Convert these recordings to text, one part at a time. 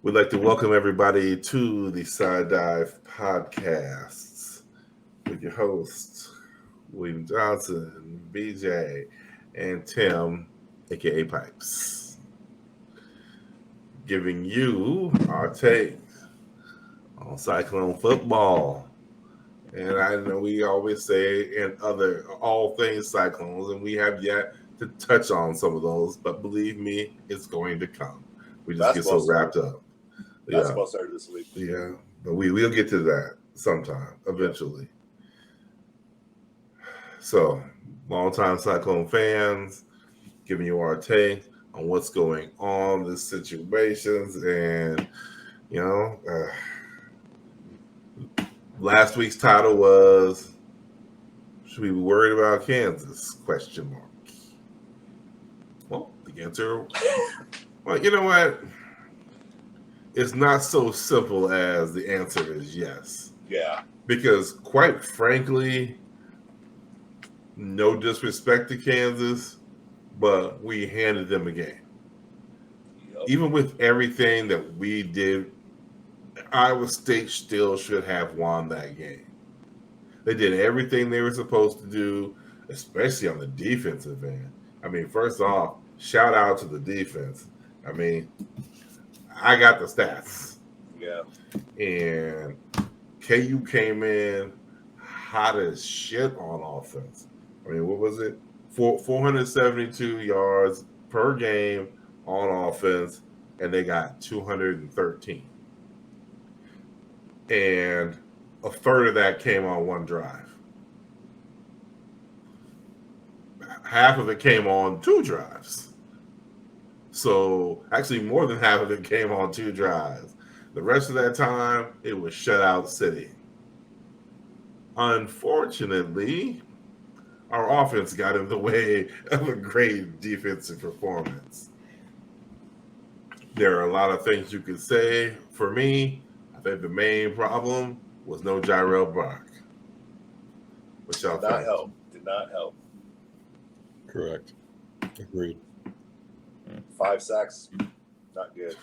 We'd like to welcome everybody to the Side Dive Podcasts with your hosts, William Johnson, BJ, and Tim, aka Pipes, giving you our take on Cyclone football. And I know we always say and other all things Cyclones, and we have yet to touch on some of those, but believe me, it's going to come. We just get so wrapped up. Basketball started this week. Yeah, but we'll get to that sometime eventually. So, longtime Cyclone fans, giving you our take on what's going on, the situations, and last week's title was "Should we be worried about Kansas?" Question mark. Well, the answer. Well, you know what? It's not so simple as the answer is yes. Yeah. Because quite frankly, no disrespect to Kansas, but we handed them a game. Yep. Even with everything that we did, Iowa State still should have won that game. They did everything they were supposed to do, especially on the defensive end. I mean, first off, shout out to the defense. I mean, I got the stats. Yeah. And KU came in hot as shit on offense. I mean, what was it? 472 yards per game on offense, and they got 213. And a third of that came on one drive. Half of it came on two drives. So actually more than half of it came on two drives. The rest of that time, it was shutout city. Unfortunately, our offense got in the way of a great defensive performance. There are a lot of things you could say. For me, I think the main problem was no Jirel Brock. What y'all think? Did not help. Correct. Agreed. 5 sacks, not good.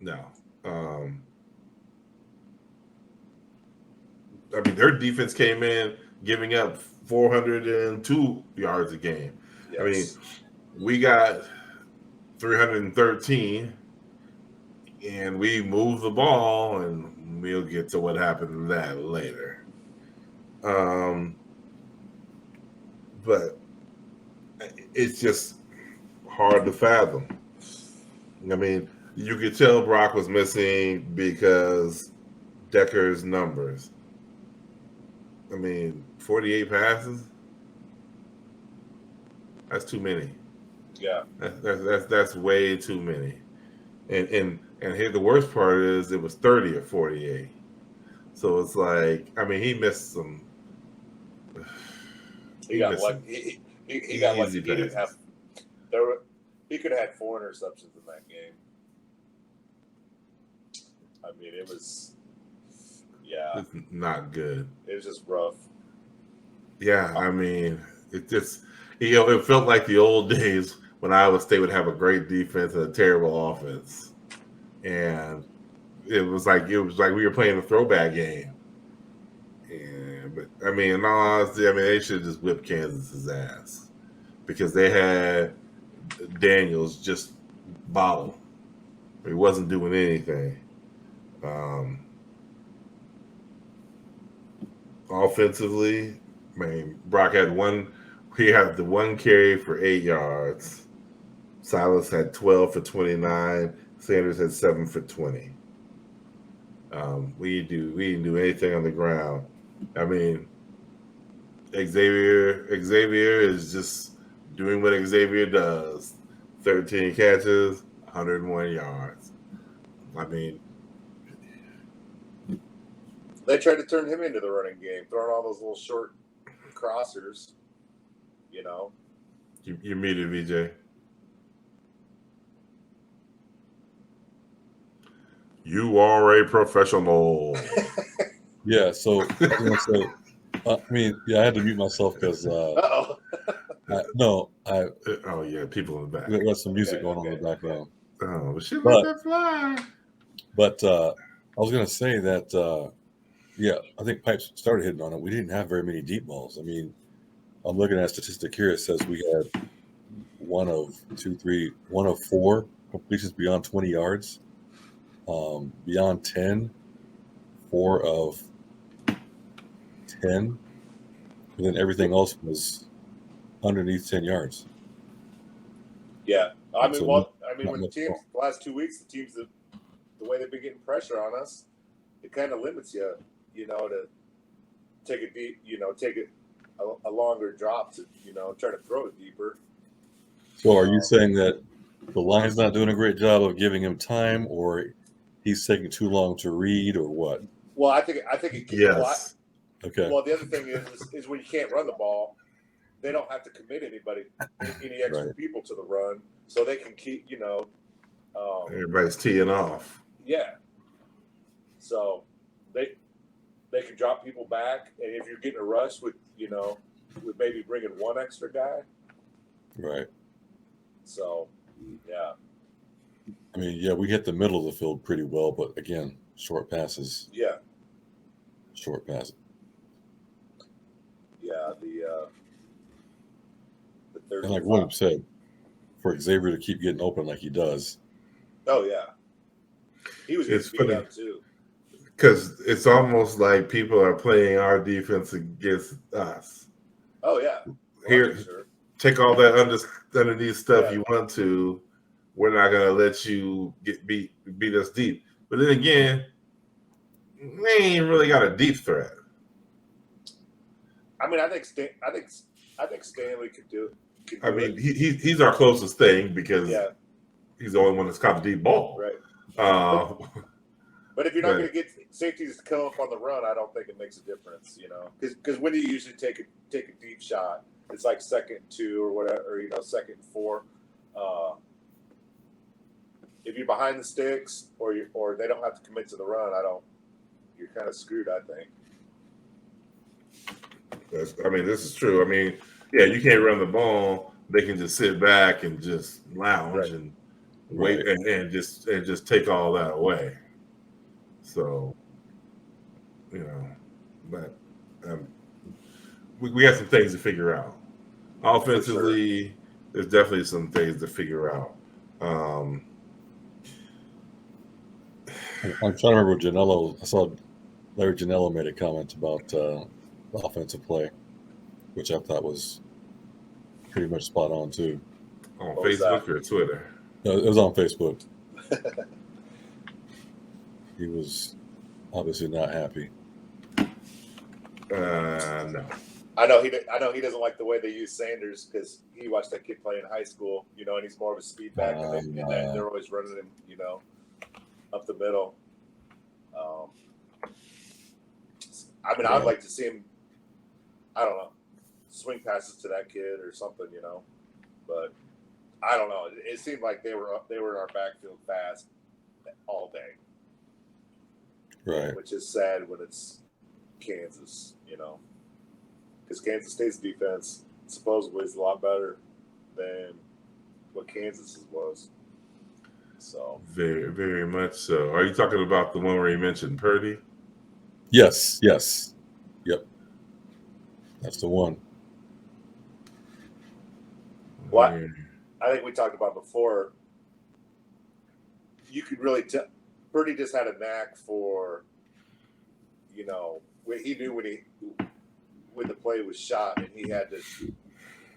No. I mean, their defense came in giving up 402 yards a game. Yes. I mean, we got 313, and we moved the ball, and we'll get to what happened to that later. But it's just hard to fathom. I mean, you could tell Brock was missing because Decker's numbers. I mean, 48 passes? That's too many. Yeah. That's way too many. And here the worst part is it was 30 or 48. So it's like, I mean, he missed some. He got lucky. He got lucky. He didn't have. He could have had 4 interceptions in that game. I mean, it was. Yeah. It's not good. It was just rough. Yeah, I mean, it just it felt like the old days when Iowa State would have a great defense and a terrible offense, and it was like we were playing a throwback game. But I mean, in all honesty, I mean they should have just whipped Kansas's ass because they had Daniels just bottle. He wasn't doing anything. Offensively, I mean, Brock had he had the one carry for 8 yards. Silas had 12 for 29. Sanders had 7 for 20. We didn't do anything on the ground. I mean, Xavier is just doing what Xavier does. 13 catches, 101 yards. I mean, they tried to turn him into the running game, throwing all those little short crossers. You know. You're muted, VJ. You are a professional. Yeah, so I was gonna say, I had to mute myself because oh yeah, people in the back. We got some music going on in the background. Oh, shit, let But that fly. but I was gonna say that yeah, I think Pipes started hitting on it. We didn't have very many deep balls. I mean, I'm looking at a statistic here. It says we had one of four completions beyond 20 yards. Beyond 10, 4 of 10. And then everything else was underneath 10 yards. Yeah, I mean, So when the teams the last 2 weeks, the teams the way they've been getting pressure on us, it kind of limits you, to take a deep, take a longer drop to, try to throw it deeper. So are you saying that the line's not doing a great job of giving him time, or he's taking too long to read, or what? Well, I think it can. Yes. Okay. Well, the other thing is when you can't run the ball, they don't have to commit any extra people to the run, so they can keep, Everybody's teeing off. Yeah. So they can drop people back, and if you're getting a rush with maybe bringing one extra guy. Right. So, yeah. I mean, yeah, we hit the middle of the field pretty well, but again, short passes. Yeah. Short passes. Yeah. The third. And like William said, for Xavier to keep getting open like he does. Oh yeah. He was getting beat up too. Because it's almost like people are playing our defense against us. Oh yeah. Here, sure. Take all that underneath stuff you want to. We're not gonna let you beat us deep. But then again, they ain't really got a deep threat. I mean, I think Stanley could do it. I mean, he's our closest thing because he's the only one that's caught the deep ball. Right. But if you're not going to get safeties to come up on the run, I don't think it makes a difference, because when do you usually take a deep shot? It's like 2nd and 2 or whatever, or 2nd and 4. If you're behind the sticks or they don't have to commit to the run, you're kind of screwed, I think. This is true. I mean, yeah, you can't run the ball. They can just sit back and just lounge and wait and just take all that away. So, but we have some things to figure out. Offensively, there's definitely some things to figure out. I'm trying to remember Janello. I saw Larry Janello made a comment about offensive play, which I thought was pretty much spot on too. On Facebook or Twitter? No, it was on Facebook. He was obviously not happy. No. I know he doesn't like the way they use Sanders because he watched that kid play in high school, and he's more of a speed back, and they're always running him, up the middle. I'd like to see him. I don't know, swing passes to that kid or something, but I don't know. It seemed like they were in our backfield fast all day. Right. Which is sad when it's Kansas, because Kansas State's defense supposedly is a lot better than what Kansas's was. So very, very much so. Are you talking about the one where you mentioned Purdy? Yes. Yep. That's the one. What I think we talked about before, you could really tell Purdy just had a knack for, he knew when the play was shot and he had to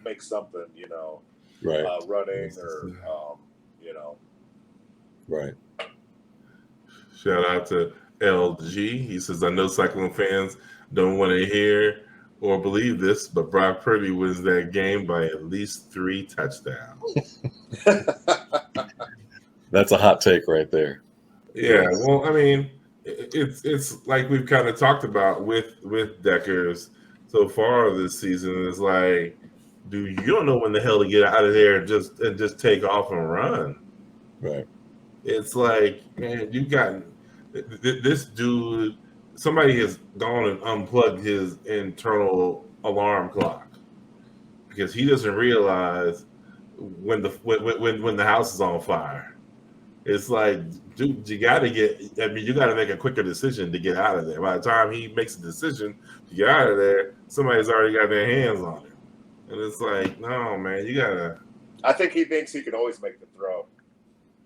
make something, right, running or, Right. Shout out to LG. He says, I know Cyclone fans don't want to hear or believe this, but Brock Purdy wins that game by at least 3 touchdowns. That's a hot take right there. Yeah, well, I mean, it's like we've kind of talked about with Deckers so far this season. It's like, dude, you don't know when the hell to get out of there and just take off and run. Right. It's like, man, you got this dude. Somebody has gone and unplugged his internal alarm clock because he doesn't realize when the house is on fire. It's like, dude, you got to get. I mean, you got to make a quicker decision to get out of there. By the time he makes a decision to get out of there, somebody's already got their hands on him, and it's like, no, man, you gotta. I think he thinks he can always make the throw.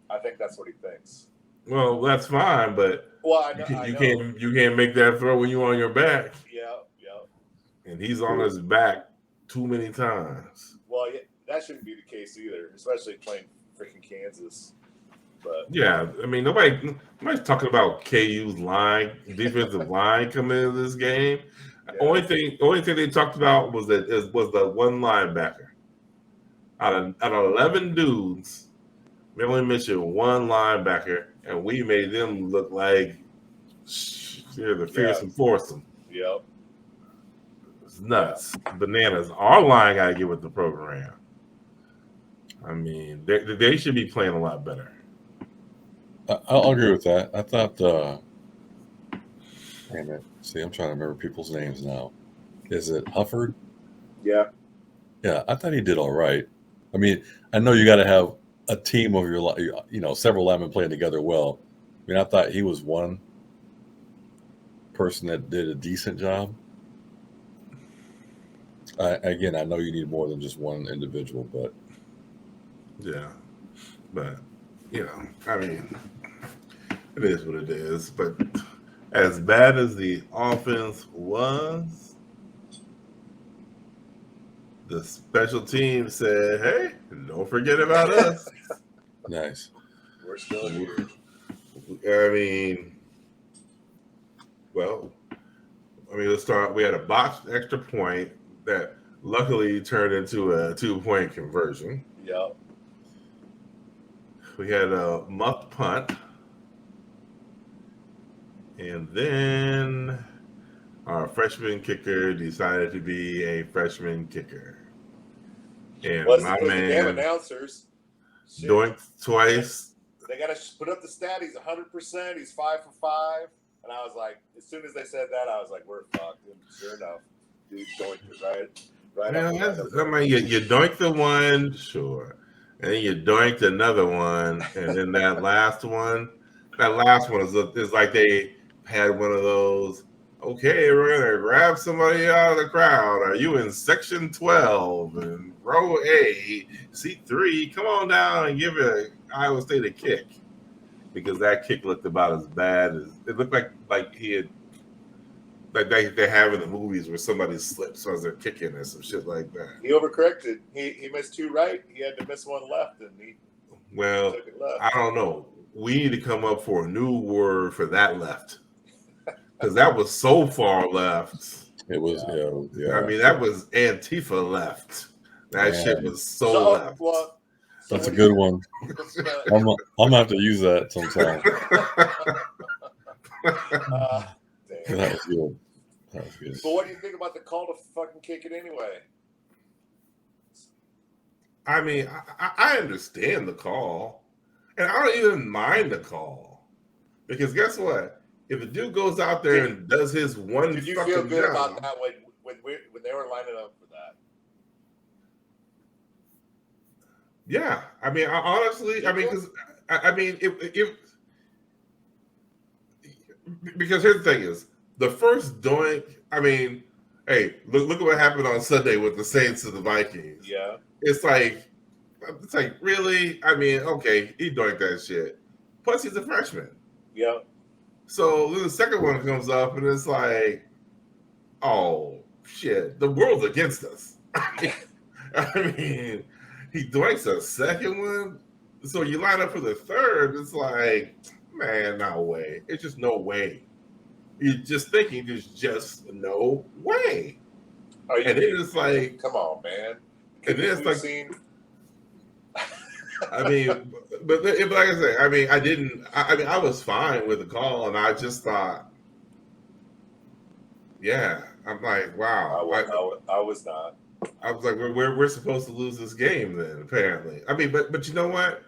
I think that's what he thinks. Well, that's fine, but Well, you can't make that throw when you're on your back. Yeah. And he's on his back too many times. Well, yeah, that shouldn't be the case either, especially playing freaking Kansas. But yeah, I mean, nobody's talking about KU's defensive line coming into this game. Yeah. Only thing they talked about was the one linebacker. Out of 11 dudes, we only mentioned one linebacker, and we made them look like the fearsome foursome. Yep. It's nuts. Bananas. Our line got to get with the program. I mean, they should be playing a lot better. I'll agree with that. I thought, damn it. See, I'm trying to remember people's names now. Is it Hufford? Yeah. Yeah, I thought he did all right. I mean, I know you got to have a team of several linemen playing together well. I mean, I thought he was one person that did a decent job. Again, I know you need more than just one individual, but yeah, but I mean, it is what it is. But as bad as the offense was, the special team said, "Hey, don't forget about us." Nice. We're still here. I mean, let's start. We had a botched extra point that luckily turned into a 2-point conversion. Yep. We had a muffed punt. And then our freshman kicker decided to be a freshman kicker. And my man, damn announcers doinked twice. They got to put up the stat. He's 100%. He's 5 for 5. And I was like, as soon as they said that, I was like, we're fucked. And sure enough, dude doinked it right. Yeah, I mean, you doinked the one, sure. And then you doinked another one. And then that last one is like they had one of those, okay, we're going to grab somebody out of the crowd. Are you in section 12 and row A, seat 3? Come on down and give Iowa State a kick. Because that kick looked about as bad as it looked like he had, like they have in the movies where somebody slips as they're kicking or some shit like that. He overcorrected. He missed 2 right. He had to miss 1 left, and he took it left. I don't know. We need to come up for a new word for that left. Because that was so far left. It was, yeah. I mean, that was Antifa left. That shit was so left. Well, that's a good one. I'm gonna have to use that sometime. That was good. But what do you think about the call to fucking kick it anyway? I mean, I understand the call, and I don't even mind the call because guess what? If a dude goes out there and does his one, did you feel good about that when they were lining up for that? Yeah, I mean, because here's the thing is the first doink. I mean, hey, look at what happened on Sunday with the Saints and the Vikings. Yeah, it's like really. I mean, okay, he doinked that shit. Plus, he's a freshman. Yeah. So then the second one comes up, and it's like, oh shit, the world's against us. I mean, he doinks a second one, so you line up for the third. It's like, man, no way. It's just no way. You're just thinking there's just no way. And then it's like, come on, man. And then it's like, I mean, but like I said, I mean, I was fine with the call, and I just thought, yeah, I'm like, wow. I was not. I was like, we're supposed to lose this game then, apparently. I mean, but you know what?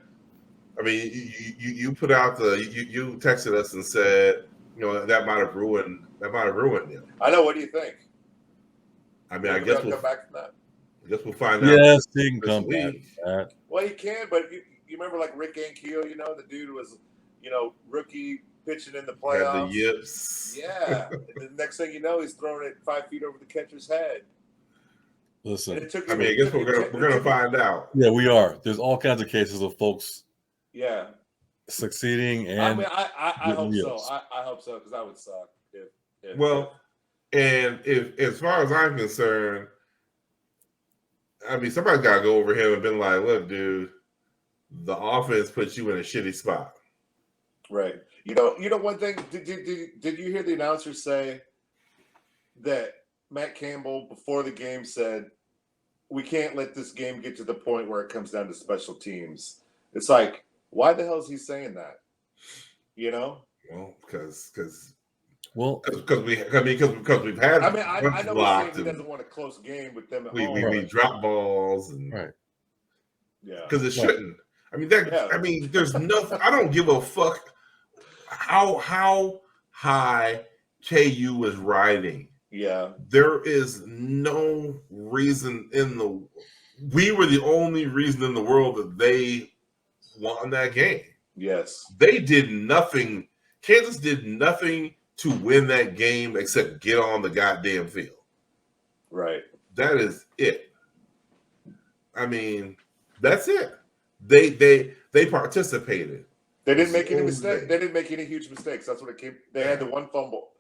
I mean, you put out you texted us and said, that might have ruined you. I know. What do you think? I mean, I guess we'll come back from that. I guess we'll find out. Yes, he can come back. Well, he can, but you remember like Rick Ankiel? You know, the dude was, rookie pitching in the Had the playoffs. yips. Yeah. And the next thing you know, he's throwing it 5 feet over the catcher's head. Listen, And it took I mean, I guess we're gonna find out. Yeah, we are. There's all kinds of cases of folks succeeding, and I mean, I hope so. yips. I hope so, because that would suck. And if as far as I'm concerned, I mean, somebody's got to go over him and been like, "Look, dude, the offense puts you in a shitty spot." Right. You know. One thing. Did you hear the announcer say that Matt Campbell before the game said, "We can't let this game get to the point where it comes down to special teams." It's like, why the hell is he saying that? Well, because we've had. I mean, I know he's saying he doesn't want a close game with them at home. We drop balls and right. Yeah. Because it shouldn't. I mean I mean, there's nothing. I don't give a fuck how high KU is riding. Yeah. There is no reason we were the only reason in the world that they won that game. Yes. They did nothing. Kansas did nothing to win that game except get on the goddamn field. Right. That is it. I mean, that's it. They participated. They didn't make any mistakes. They didn't make any huge mistakes. That's what it came. They had the one fumble.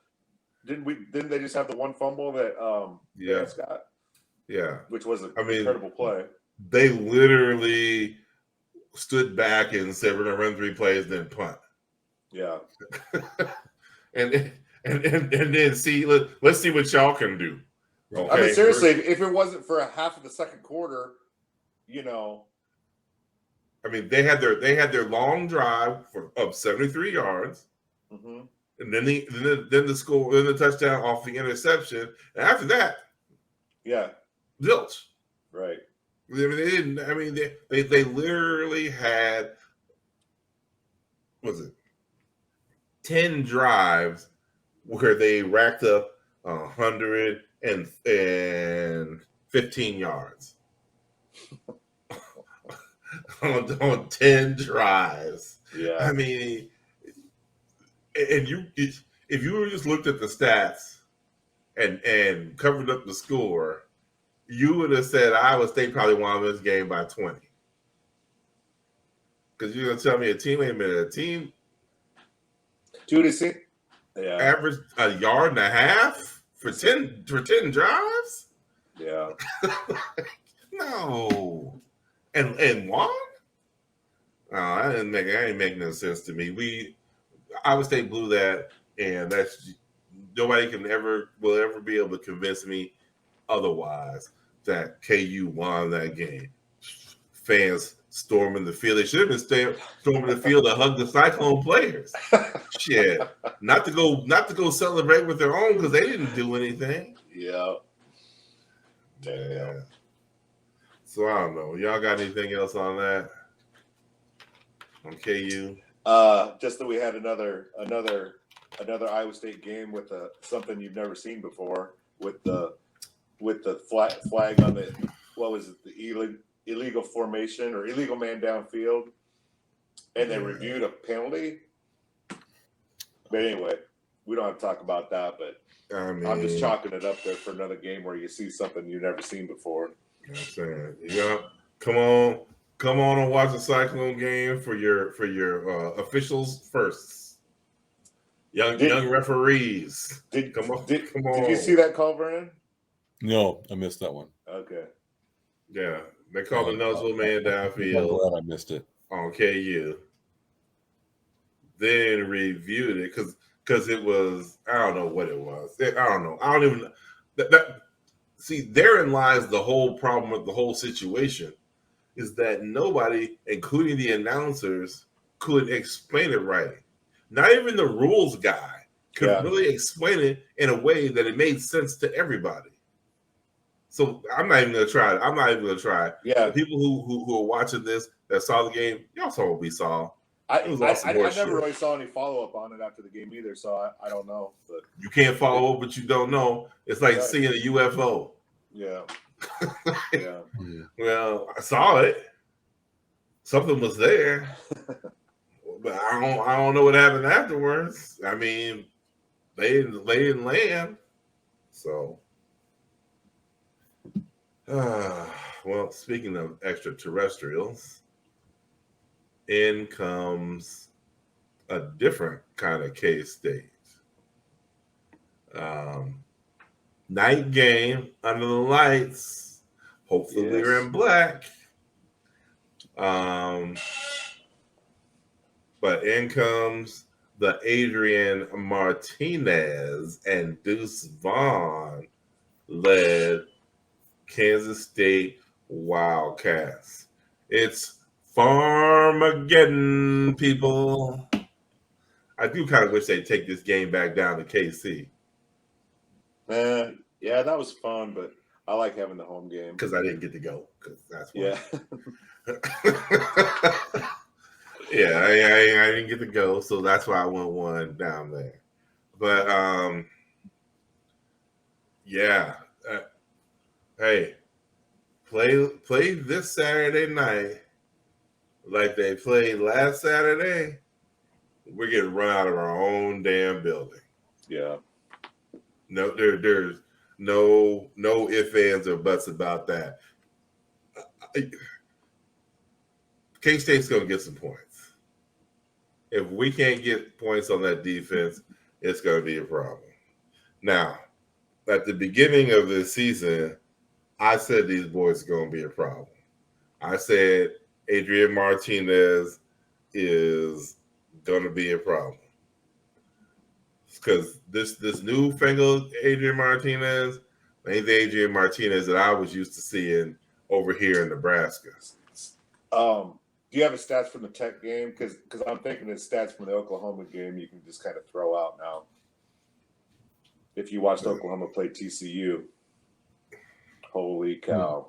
Didn't they just have the one fumble that Vance got? Yeah. Which was an incredible play. They literally stood back and said, "We're gonna run 3 plays, then punt." Yeah. and then see. Let's see what y'all can do. Okay? I mean, seriously, if it wasn't for a half of the second quarter, I mean, they had their long drive of 73 yards, and then the touchdown off the interception. And after that, zilch. Right. I mean, they didn't. I mean, they literally had 10 drives where they racked up 115 yards on 10 drives. Yeah. I mean, and if you just looked at the stats and covered up the score, you would have said Iowa State probably won this game by 20. Because you're gonna tell me a team Dude, is it? Yeah. Average a yard and a half for 10 drives? Yeah. No. And won? No, that ain't make no sense to me. Iowa State blew that, and that's nobody will ever be able to convince me otherwise that KU won that game. Fans storming the field. They should have been storming the field to hug the Cyclone players. Shit. Not to go celebrate with their own because they didn't do anything. Yeah. Damn. Yeah. So I don't know. Y'all got anything else on that? On KU? Just that we had another Iowa State game with something you've never seen before with the flag on the the illegal formation or illegal man downfield, and they reviewed a penalty. But anyway, we don't have to talk about that. But I'm just chalking it up there for another game where you see something you've never seen before. You know what I'm saying? Yeah, come on and watch the Cyclone game for your officials first. Young referees. Come on. Did you see that call, Vernon? No, I missed that one. Okay. Yeah, they called the nose man downfield. I'm glad I missed it On KU. Then reviewed it because it was, I don't know what it was. I don't know. I don't even see, therein lies the whole problem with the whole situation, is that nobody, including the announcers, could explain it right. Not even the rules guy could really explain it in a way that it made sense to everybody. So I'm not even gonna try it. Yeah. The people who are watching this that saw the game, y'all saw what we saw. I never really saw any follow up on it after the game either, so I don't know. But you can't follow up what you don't know. It's like seeing a UFO. Yeah. Yeah. Well, I saw it. something was there, but I don't know what happened afterwards. I mean, they didn't land, so. Well, speaking of extraterrestrials, in comes a different kind of K-State. Night game under the lights. Hopefully we're in black. But in comes the Adrian Martinez and Deuce Vaughn led Kansas State Wildcats. It's Farmageddon, people. I do kind of wish they'd take this game back down to KC. Yeah, that was fun, but I like having the home game. Because I didn't get to go. Because that's why. Yeah. Yeah, I didn't get to go, so that's why I went one down there. But yeah, hey, play this Saturday night like they played last Saturday. We're getting run out of our own damn building. Yeah. No, there's no ifs, ands, or buts about that. K-State's gonna get some points. If we can't get points on that defense, it's going to be a problem. Now, at the beginning of the season, I said these boys are going to be a problem. I said Adrian Martinez is going to be a problem. Because this newfangled Adrian Martinez ain't the Adrian Martinez that I was used to seeing over here in Nebraska. Do you have the stats from the Tech game? Because I'm thinking the stats from the Oklahoma game you can just kind of throw out now. If you watched Oklahoma play TCU, holy cow.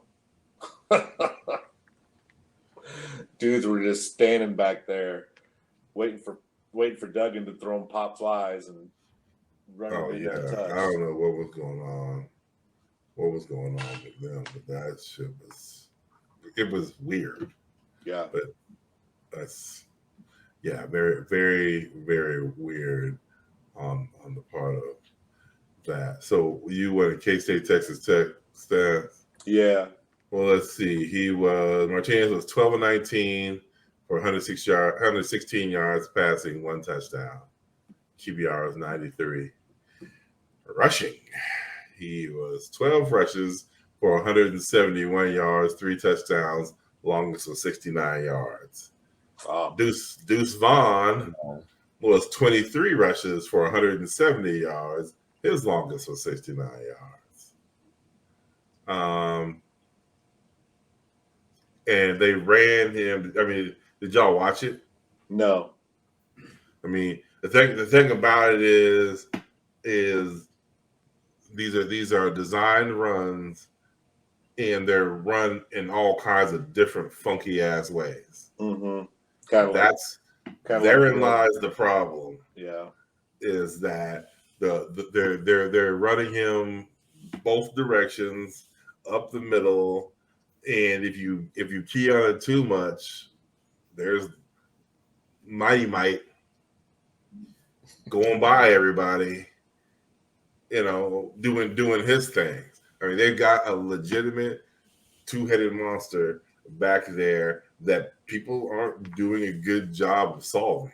Dudes were just standing back there waiting for Duggan to throw them pop flies and run over the touch. I don't know what was going on. What was going on with them, but that shit was weird. Yeah. But that's very, very, very weird on the part of that. So you went to K-State, Texas Tech stats? Yeah. Well, let's see. Martinez was 12 of 19 for 116 yards passing, 1 touchdown. QBR was 93. Rushing, he was 12 rushes for 171 yards, 3 touchdowns. Longest was 69 yards. Deuce Vaughn was 23 rushes for 170 yards. His longest was 69 yards. And they ran him. I mean, did y'all watch it? No. I mean, the thing about it is these are designed runs. And they're run in all kinds of different funky ass ways. Mm-hmm. Therein lies the problem. Yeah, is that they're running him both directions, up the middle, and if you key on it too much, there's Mighty Might going by everybody, doing his thing. I mean, they've got a legitimate two-headed monster back there that people aren't doing a good job of solving.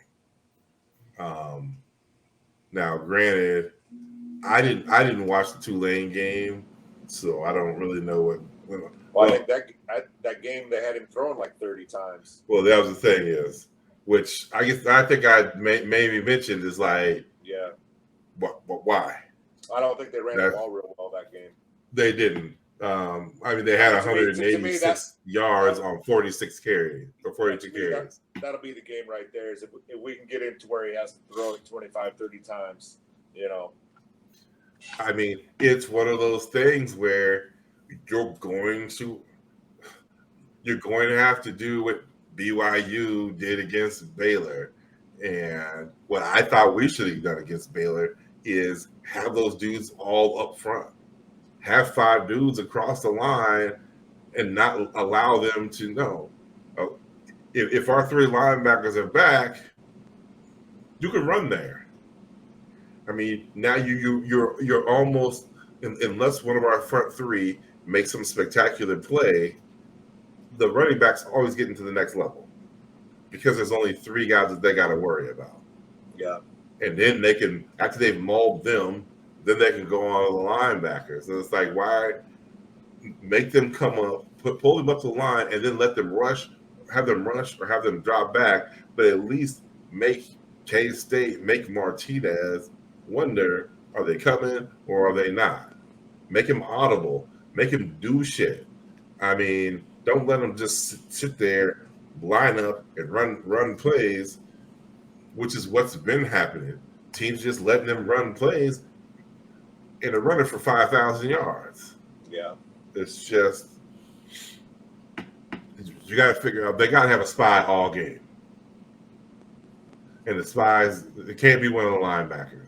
Now, granted, I didn't watch the Tulane game, so I don't really know what. Well, I think that game they had him throwing like 30 times. Well, that was the thing is, which I think I maybe mentioned is like, yeah, why? I don't think they ran the ball real well that game. They didn't. I mean, they had 186 yards on 46 carries or 42 carries. That'll be the game right there. Is if we can get him to where he has to throw it 25, 30 times, I mean, it's one of those things where you're going to have to do what BYU did against Baylor. And what I thought we should have done against Baylor is have those dudes all up front. Have 5 dudes across the line and not allow them to know. if our three linebackers are back, you can run there. I mean, now you're almost, unless one of our front three makes some spectacular play, the running backs always getting to the next level because there's only three guys that they got to worry about. Yeah. And then they can, after they've mauled them, then they can go on to the linebackers. And it's like, why make them come up, pull them up to the line, and then let them rush, have them rush or have them drop back, but at least make K-State, make Martinez wonder, are they coming or are they not? Make him audible. Make him do shit. I mean, don't let him just sit there, line up, and run plays, which is what's been happening. Teams just letting them run plays and they're running for 5,000 yards. Yeah. It's just, you got to figure out, they got to have a spy all game. And the spies, it can't be one of the linebackers.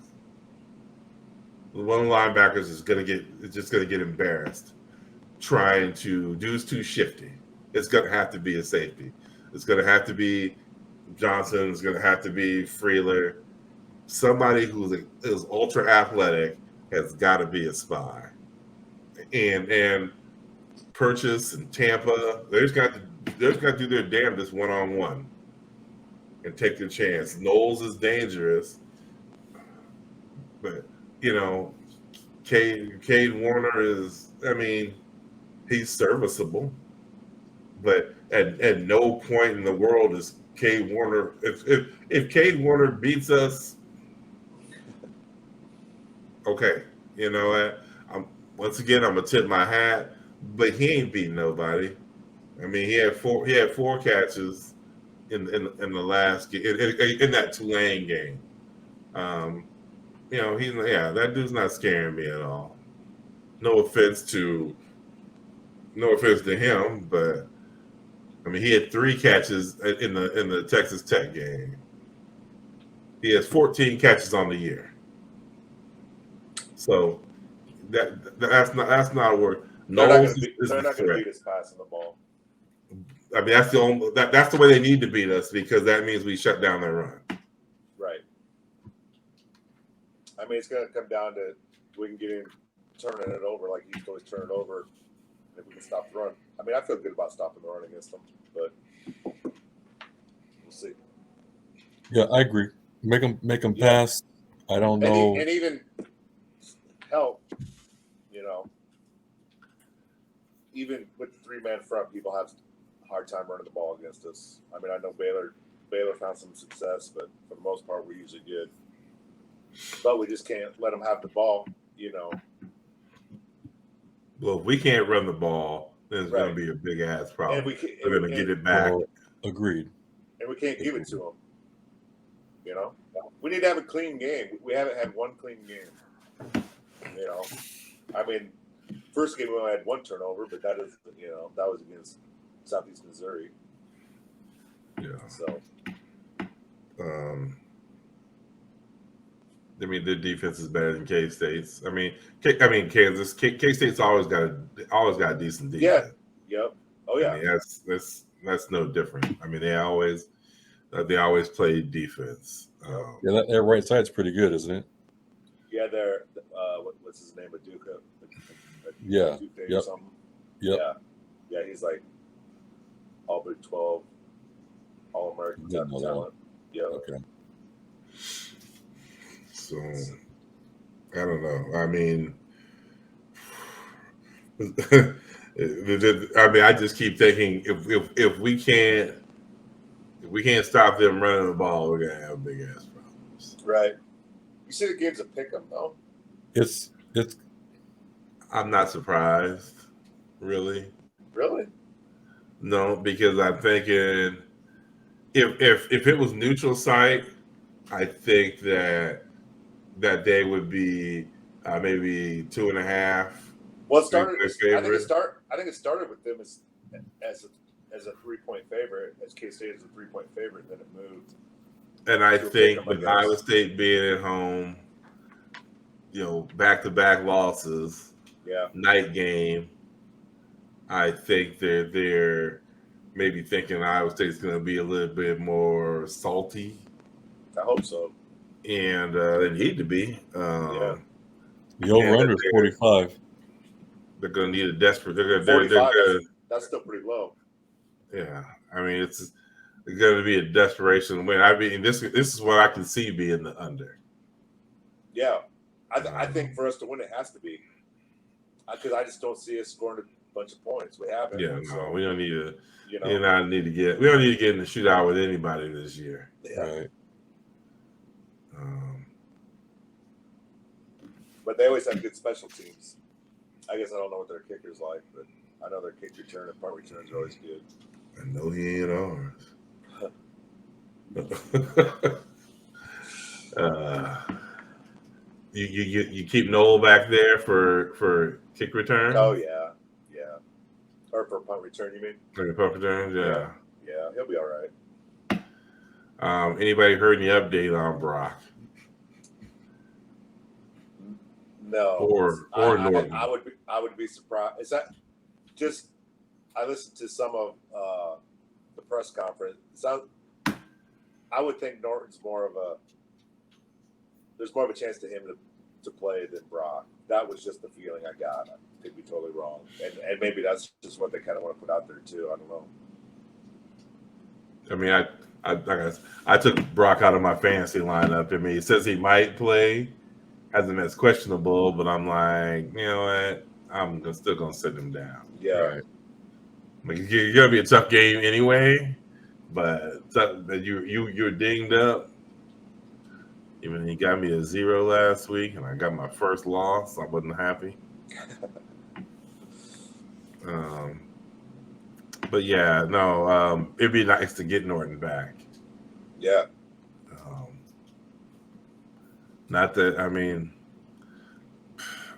One of the linebackers is just going to get embarrassed trying to, dude's too shifty. It's going to have to be a safety. It's going to have to be Johnson. It's going to have to be Freeler. Somebody who's ultra athletic has got to be a spy. And Purchase and Tampa, they just got to do their damnedest one-on-one and take the chance. Knowles is dangerous, but Cade Warner is, I mean, he's serviceable, but at no point in the world is Cade Warner. If Cade Warner beats us, okay, once again I'm gonna tip my hat, but he ain't beating nobody. I mean, he had four catches in the last in that Tulane game. That dude's not scaring me at all. No offense to him, but I mean, he had 3 catches in the Texas Tech game. He has 14 catches on the year. So that's not a word. They're not going to beat us passing the ball. I mean, that's the way they need to beat us, because that means we shut down their run. Right. I mean, it's going to come down to we can get him turning it over like he used to always turn it over. If we can stop the run. I mean, I feel good about stopping the run against them, but we'll see. Yeah, I agree. Make them pass. I don't know. And even help, even with the 3-man front, people have a hard time running the ball against us. I mean, I know Baylor found some success, but for the most part, we're usually good. But we just can't let them have the ball, Well, if we can't run the ball, then it's going to be a big ass problem. We're going to get it back. Agreed. And we can't give it to them. We need to have a clean game. We haven't had one clean game. I mean, first game we only had 1 turnover, but that is, that was against Southeast Missouri. Yeah. So, I mean, their defense is better than K-State's. I mean, Kansas. K-State's always got a decent defense. Yeah. Yep. Oh yeah. I mean, that's no different. I mean, they always play defense. That right side's pretty good, isn't it? Yeah, they're what's his name? Aduka. Yeah. Yep. Or something. Yep. Yeah, he's like all Big 12, All American talent. Yeah. Okay. So I don't know. I mean, I just keep thinking if we can't stop them running the ball, we're gonna have big ass problems. Right. You see the game's a pick 'em though. It's. I'm not surprised, really. Really? No, because I'm thinking if it was neutral site, I think that day would be maybe 2.5. Well, I think it started with them as a 3-point favorite, as K-State as a 3-point favorite, then it moved. And I think with Iowa State being at home, back-to-back losses, night game, I think they're maybe thinking Iowa State's going to be a little bit more salty, I hope so. and they need to be. Yeah. The over under is 45. They're going to need a desperate. They're 45. gonna, That's still pretty low. yeah. I mean, it's going to be a desperation win. I mean, this is what I can see being the under. Yeah, I think for us to win, it has to be, because I just don't see us scoring a bunch of points. We haven't. Yeah, no, so, we don't need to. You know, We don't need to get in the shootout with anybody this year. Yeah. Right. But they always have good special teams. I guess I don't know what their kicker's like, but I know their kick return and punt returns are always good. I know he ain't ours. You keep Noel back there for kick return? Oh yeah. Or for punt return, you mean? For punt return, yeah. Yeah, he'll be all right. Anybody heard any update on Brock? No. Or Norton? I would be surprised. Is that just? I listened to some of the press conference. I would think Norton's there's more of a chance to him to play than Brock. That was just the feeling I got. I could be totally wrong, and maybe that's just what they kind of want to put out there too. I don't know. I mean, I took Brock out of my fantasy lineup. I mean, it says he might play, has him as questionable, but I'm like, you know what? I'm still gonna sit him down. Yeah. Right. Like, it's gonna be a tough game anyway, but you're dinged up. Even he got me a 0 last week, and I got my first loss. I wasn't happy. But yeah, no, it'd be nice to get Norton back. Yeah. Not that, I mean,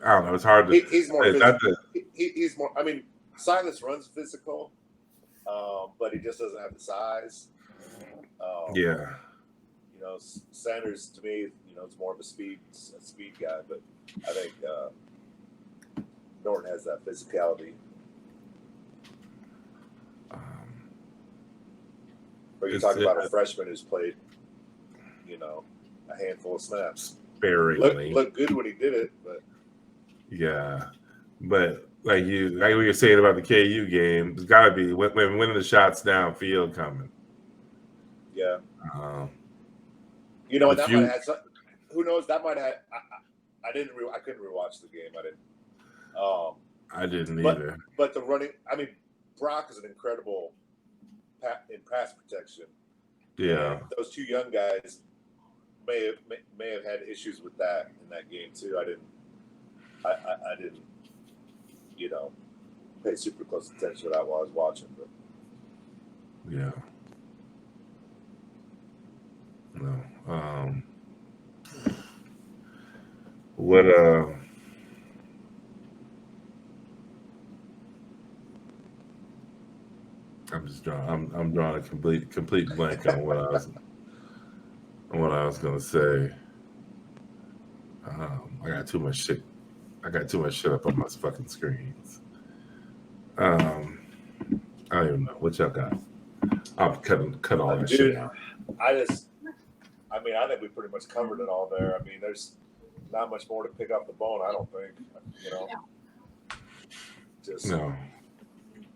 I don't know. It's hard to. He's more physical. He's more. I mean, Silas runs physical, but he just doesn't have the size. Yeah. You know, Sanders to me, is more of a speed guy, but I think Norton has that physicality. But you talk about a freshman who's played, a handful of snaps. Sparingly. Looked good when he did it, but yeah, but like we were saying about the KU game, it's got to be when winning the shots downfield coming. Yeah. And that might have had some, who knows? That might have. I couldn't rewatch the game. I didn't either. But the running. I mean, Brock is an incredible in pass protection. Yeah. And those two young guys may have had issues with that in that game too. I didn't pay super close attention to that while I was watching. But yeah. No. What I'm drawing a complete blank on what I was gonna say. I got too much shit up on my fucking screens. I don't even know what y'all got. I'm cut all that shit out. I think we pretty much covered it all there. I mean, there's not much more to pick up the bone. I don't think. Just no.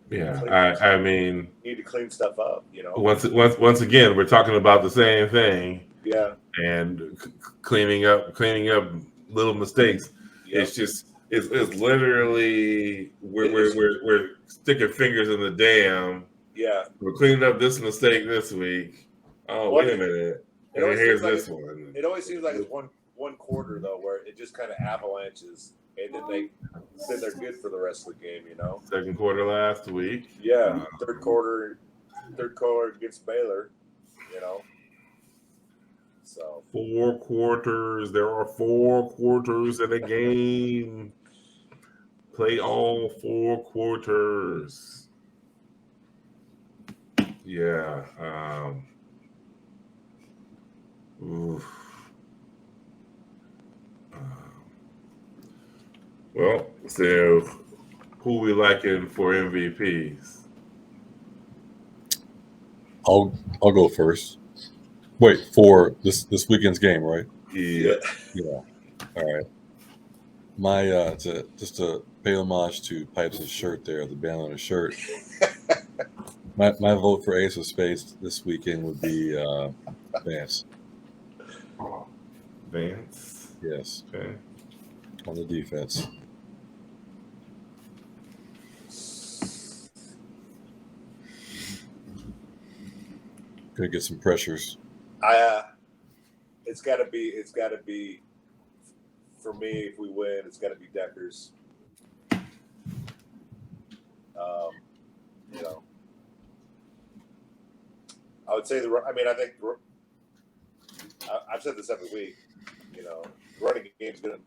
Yeah, I mean, need to clean stuff up. Once again, we're talking about the same thing. Yeah. And cleaning up little mistakes. Yep. It's literally we're sticking fingers in the dam. Yeah. We're cleaning up this mistake this week. Oh, wait a minute. Here's this one. It always seems like it's one quarter though, where it just kind of avalanches, and then they're good for the rest of the game. Second quarter last week. Yeah. Third quarter against Baylor. So 4 quarters. There are 4 quarters in a game. Play all 4 quarters. Yeah. Oof. Well, so who we liking for MVPs? I'll go first. Wait, for this weekend's game, right? Yeah. Yeah. All right. My just to pay homage to Pipes' shirt there, the band on his shirt. My vote for Ace of Spades this weekend would be Vance. Vance. Yes, Okay. on the defense. Gonna get some pressures. It's got to be for me. If we win, it's got to be Deckers. You know, I would say I think I've said this every week. You know, running game's gonna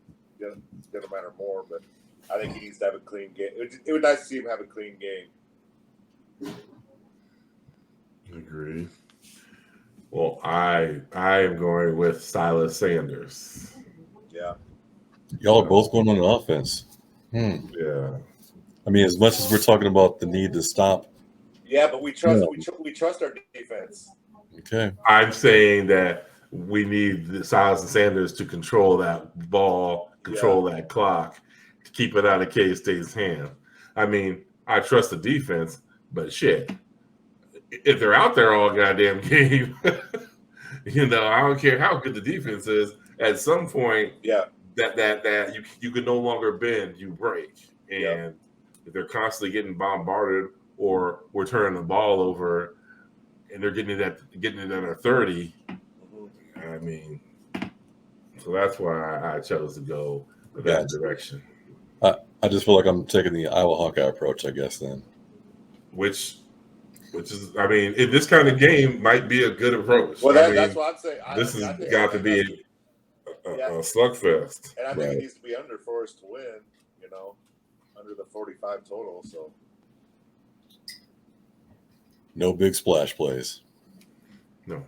matter more, but I think he needs to have a clean game. It would nice to see him have a clean game. Agree. Well, I am going with Silas Sanders. Yeah. Y'all are both going on the offense. Yeah. I mean, as much as we're talking about the need to stop. Yeah, but we trust we trust our defense. Okay. I'm saying that we need Silas and Sanders to control that ball, control that clock, to keep it out of K-State's hand. I mean, I trust the defense, but shit, if they're out there all goddamn game, I don't care how good the defense is. At some point, that you can no longer bend, you break, and if they're constantly getting bombarded or we're turning the ball over and they're getting it at 30. I mean, so that's why I chose to go that direction. I just feel like I'm taking the Iowa Hawkeye approach, I guess, then. Which is, I mean, in this kind of game might be a good approach. Well, that's what I'm saying. This has got to be a slugfest. And I think it needs to be under for us to win, under the 45 total. So no big splash plays. No.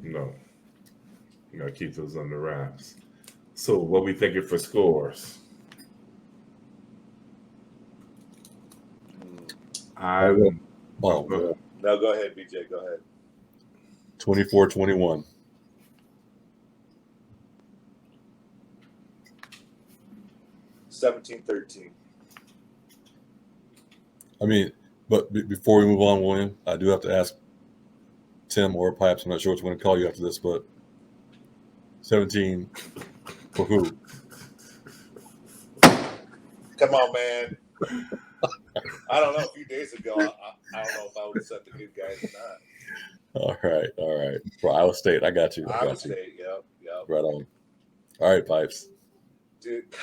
You got to keep those under wraps. So what we thinking for scores? No, go ahead, BJ. Go ahead. 24-21. 17-13. I mean, but before we move on, William, I do have to ask Tim or Pipes. I'm not sure which one to call you after this, but 17 for who? Come on, man. I don't know. A few days ago, I don't know if I would have said the good guys or not. All right. For Iowa State, I got you. Iowa State, yep. Right on. All right, Pipes. Dude,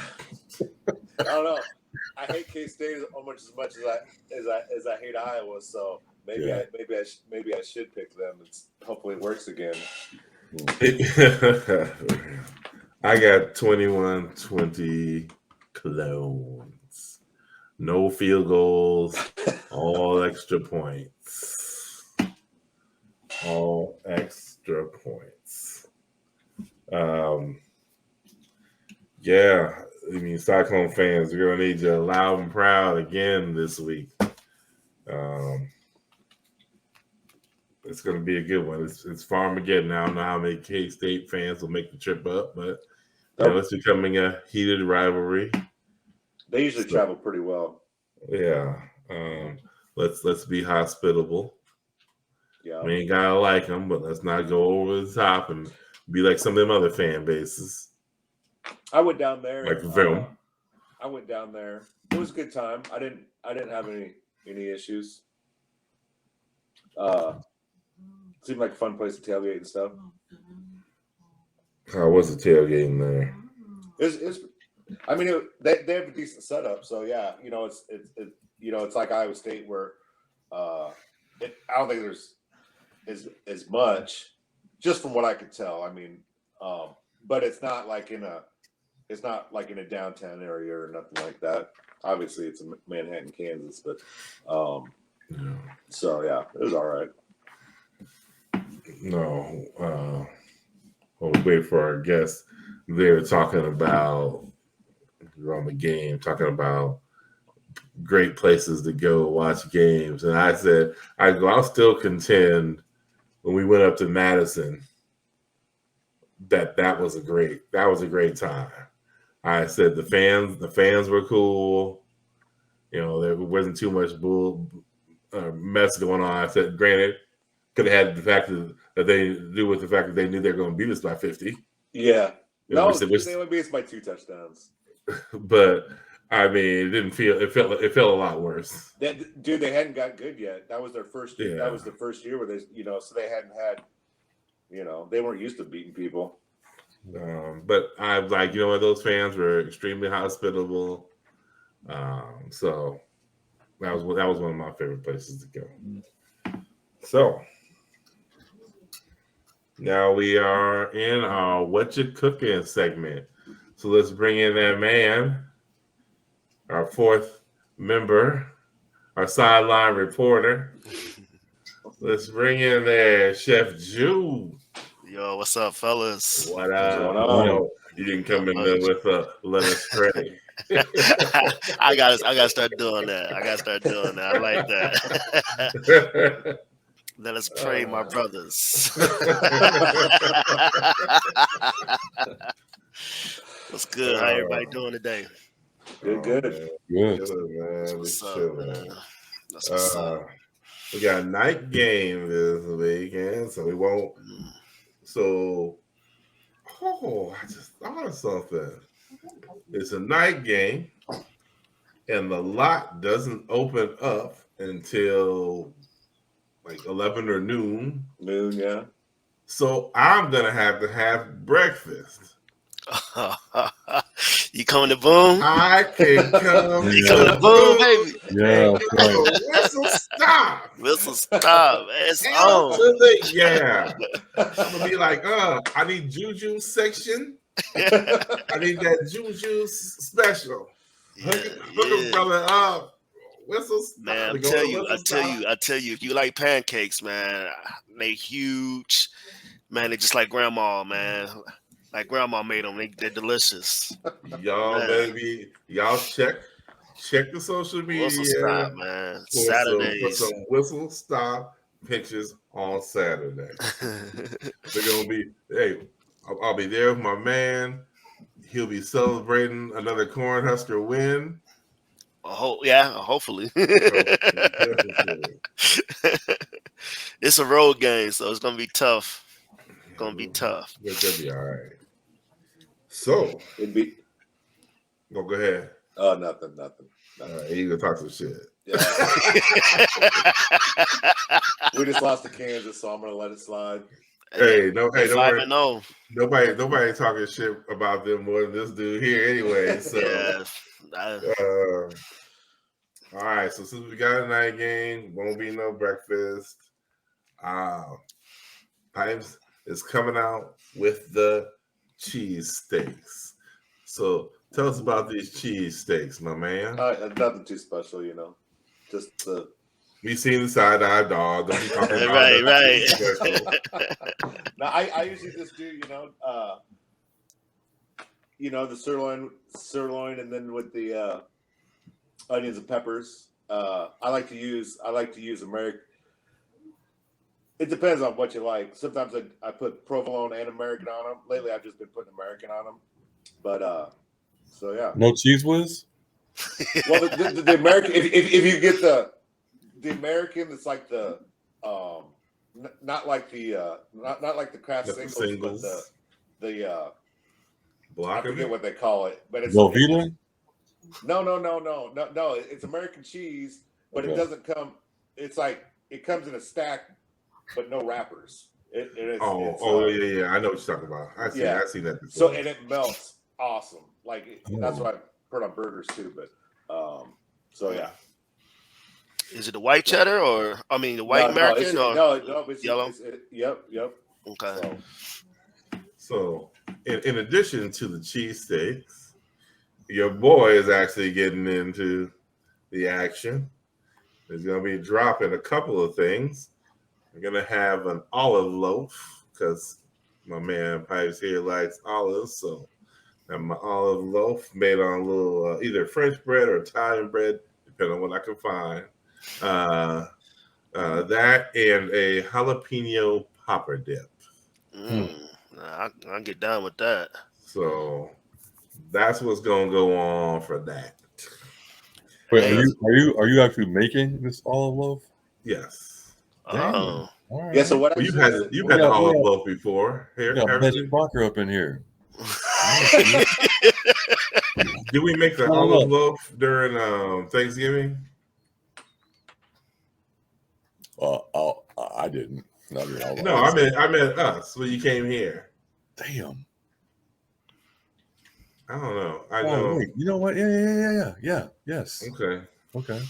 I don't know. I hate K-State as much as I hate Iowa. So maybe I should pick them. Hopefully it works again. I got 21-20 clones. No field goals, all extra points. All extra points. Yeah, I mean, Cyclone fans, we're going to need you loud and proud again this week. It's going to be a good one. It's Farmageddon. I don't know how many K-State fans will make the trip up, but it's becoming a heated rivalry. They usually travel pretty well. Yeah. Let's be hospitable. Yeah. We ain't gotta like them, but let's not go over the top and be like some of them other fan bases. I went down there. Like film. I went down there. It was a good time. I didn't have any issues. Seemed like a fun place to tailgate and stuff. How was the tailgating there? I mean, they have a decent setup, so yeah, it's like Iowa State where I don't think there's as much, just from what I could tell. I mean, but it's not like in a downtown area or nothing like that. Obviously, it's in Manhattan, Kansas, but so yeah, it was all right. No, we'll wait for our guests. They're talking about on the game, talking about great places to go watch games. And I said, I'll still contend when we went up to Madison that was a great time. I said the fans were cool. You know, there wasn't too much mess going on. I said, granted, could have had the fact that they do with the fact that they knew they were going to beat us by 50. Yeah. No, they only beat us by 2 touchdowns. But I mean, it felt a lot worse. Dude, they hadn't got good yet. That was their first year. Yeah. That was the first year where they, so they hadn't had, they weren't used to beating people. But I was like, those fans were extremely hospitable. So that was one of my favorite places to go. So now we are in our What You Cooking segment. So let's bring in that man, our fourth member, our sideline reporter. Let's bring in there Chef Jude. Yo, what's up, fellas? What up? You didn't come in there with let us pray. I gotta start doing that. I like that. Let us pray, my brothers. What's good? How everybody doing today? Good. Man. What's up, man? That's what's up. We got a night game this weekend, so we won't. So, I just thought of something. It's a night game, and the lot doesn't open up until like 11 or noon. Noon, yeah. So I'm gonna have breakfast. You coming to Boom? I can come. You coming to Boom, baby? Yeah. Whistle stop. Whistle stop. It's Hell on. to the yeah. I'm gonna be like, I need Juju section. I need that Juju special. Hook a brother up. Whistle stop. Man, I tell you, if you like pancakes, man, they huge. Man, they just like grandma, man. Like grandma made them. They're delicious. Y'all, man. Baby, y'all check the social media. Whistle stop, man. For Saturdays. some whistle stop pictures on Saturday. They're gonna be. Hey, I'll be there with my man. He'll be celebrating another Cornhusker win. Hopefully. It's a road game, so it's gonna be tough. It's gonna be tough. It's gonna be all right. So it'd be. Go ahead. Oh, nothing. You gonna talk some shit. Yeah. We just lost to Kansas, so I'm gonna let it slide. Hey, don't worry. 5-0. Nobody talking shit about them more than this dude here anyway. So all right, so since we got a night game, won't be no breakfast. Pipes is coming out with the cheese steaks. So tell us about these cheese steaks, my man. Nothing too special, just the. We seen the side-eye dog. Don't be talking about right. No, I usually just do, the sirloin, and then with the onions and peppers. I like to use American. It depends on what you like. Sometimes I put provolone and American on them. Lately, I've just been putting American on them. But so yeah. No cheese whiz. Well, the American, if you get the American, it's like the not like the craft singles, but the block. I forget what they call it, but it's Velveeta? No. It's American cheese, but Okay. It doesn't come. It's like it comes in a stack, but no wrappers. Yeah. I know what you're talking about. I seen that before. So and it melts awesome. Like that's what I put on burgers too. But so yeah. Is it the white cheddar the white American no, it's yellow? Yep. Okay. So in addition to the cheesesteaks, your boy is actually getting into the action. He's going to be dropping a couple of things. We're going to have an olive loaf because my man Pipes here likes olives. So I have my olive loaf made on a little either French bread or Italian bread, depending on what I can find. That and a jalapeno popper dip. I'll get down with that. So that's what's gonna go on for that. Wait, Hey. are you actually making this olive loaf? Yes. Damn. Oh. All right. Yeah. So what Well, actually you've is had it? the olive loaf before. We Here, got haven't Magic you? Barker up in here. Did we make the No, olive no. loaf during Thanksgiving? I didn't. I mean, No, I meant us when you came here. Damn. I don't know. I Oh, know. wait. You know what? Yeah. Yes. Okay. Okay.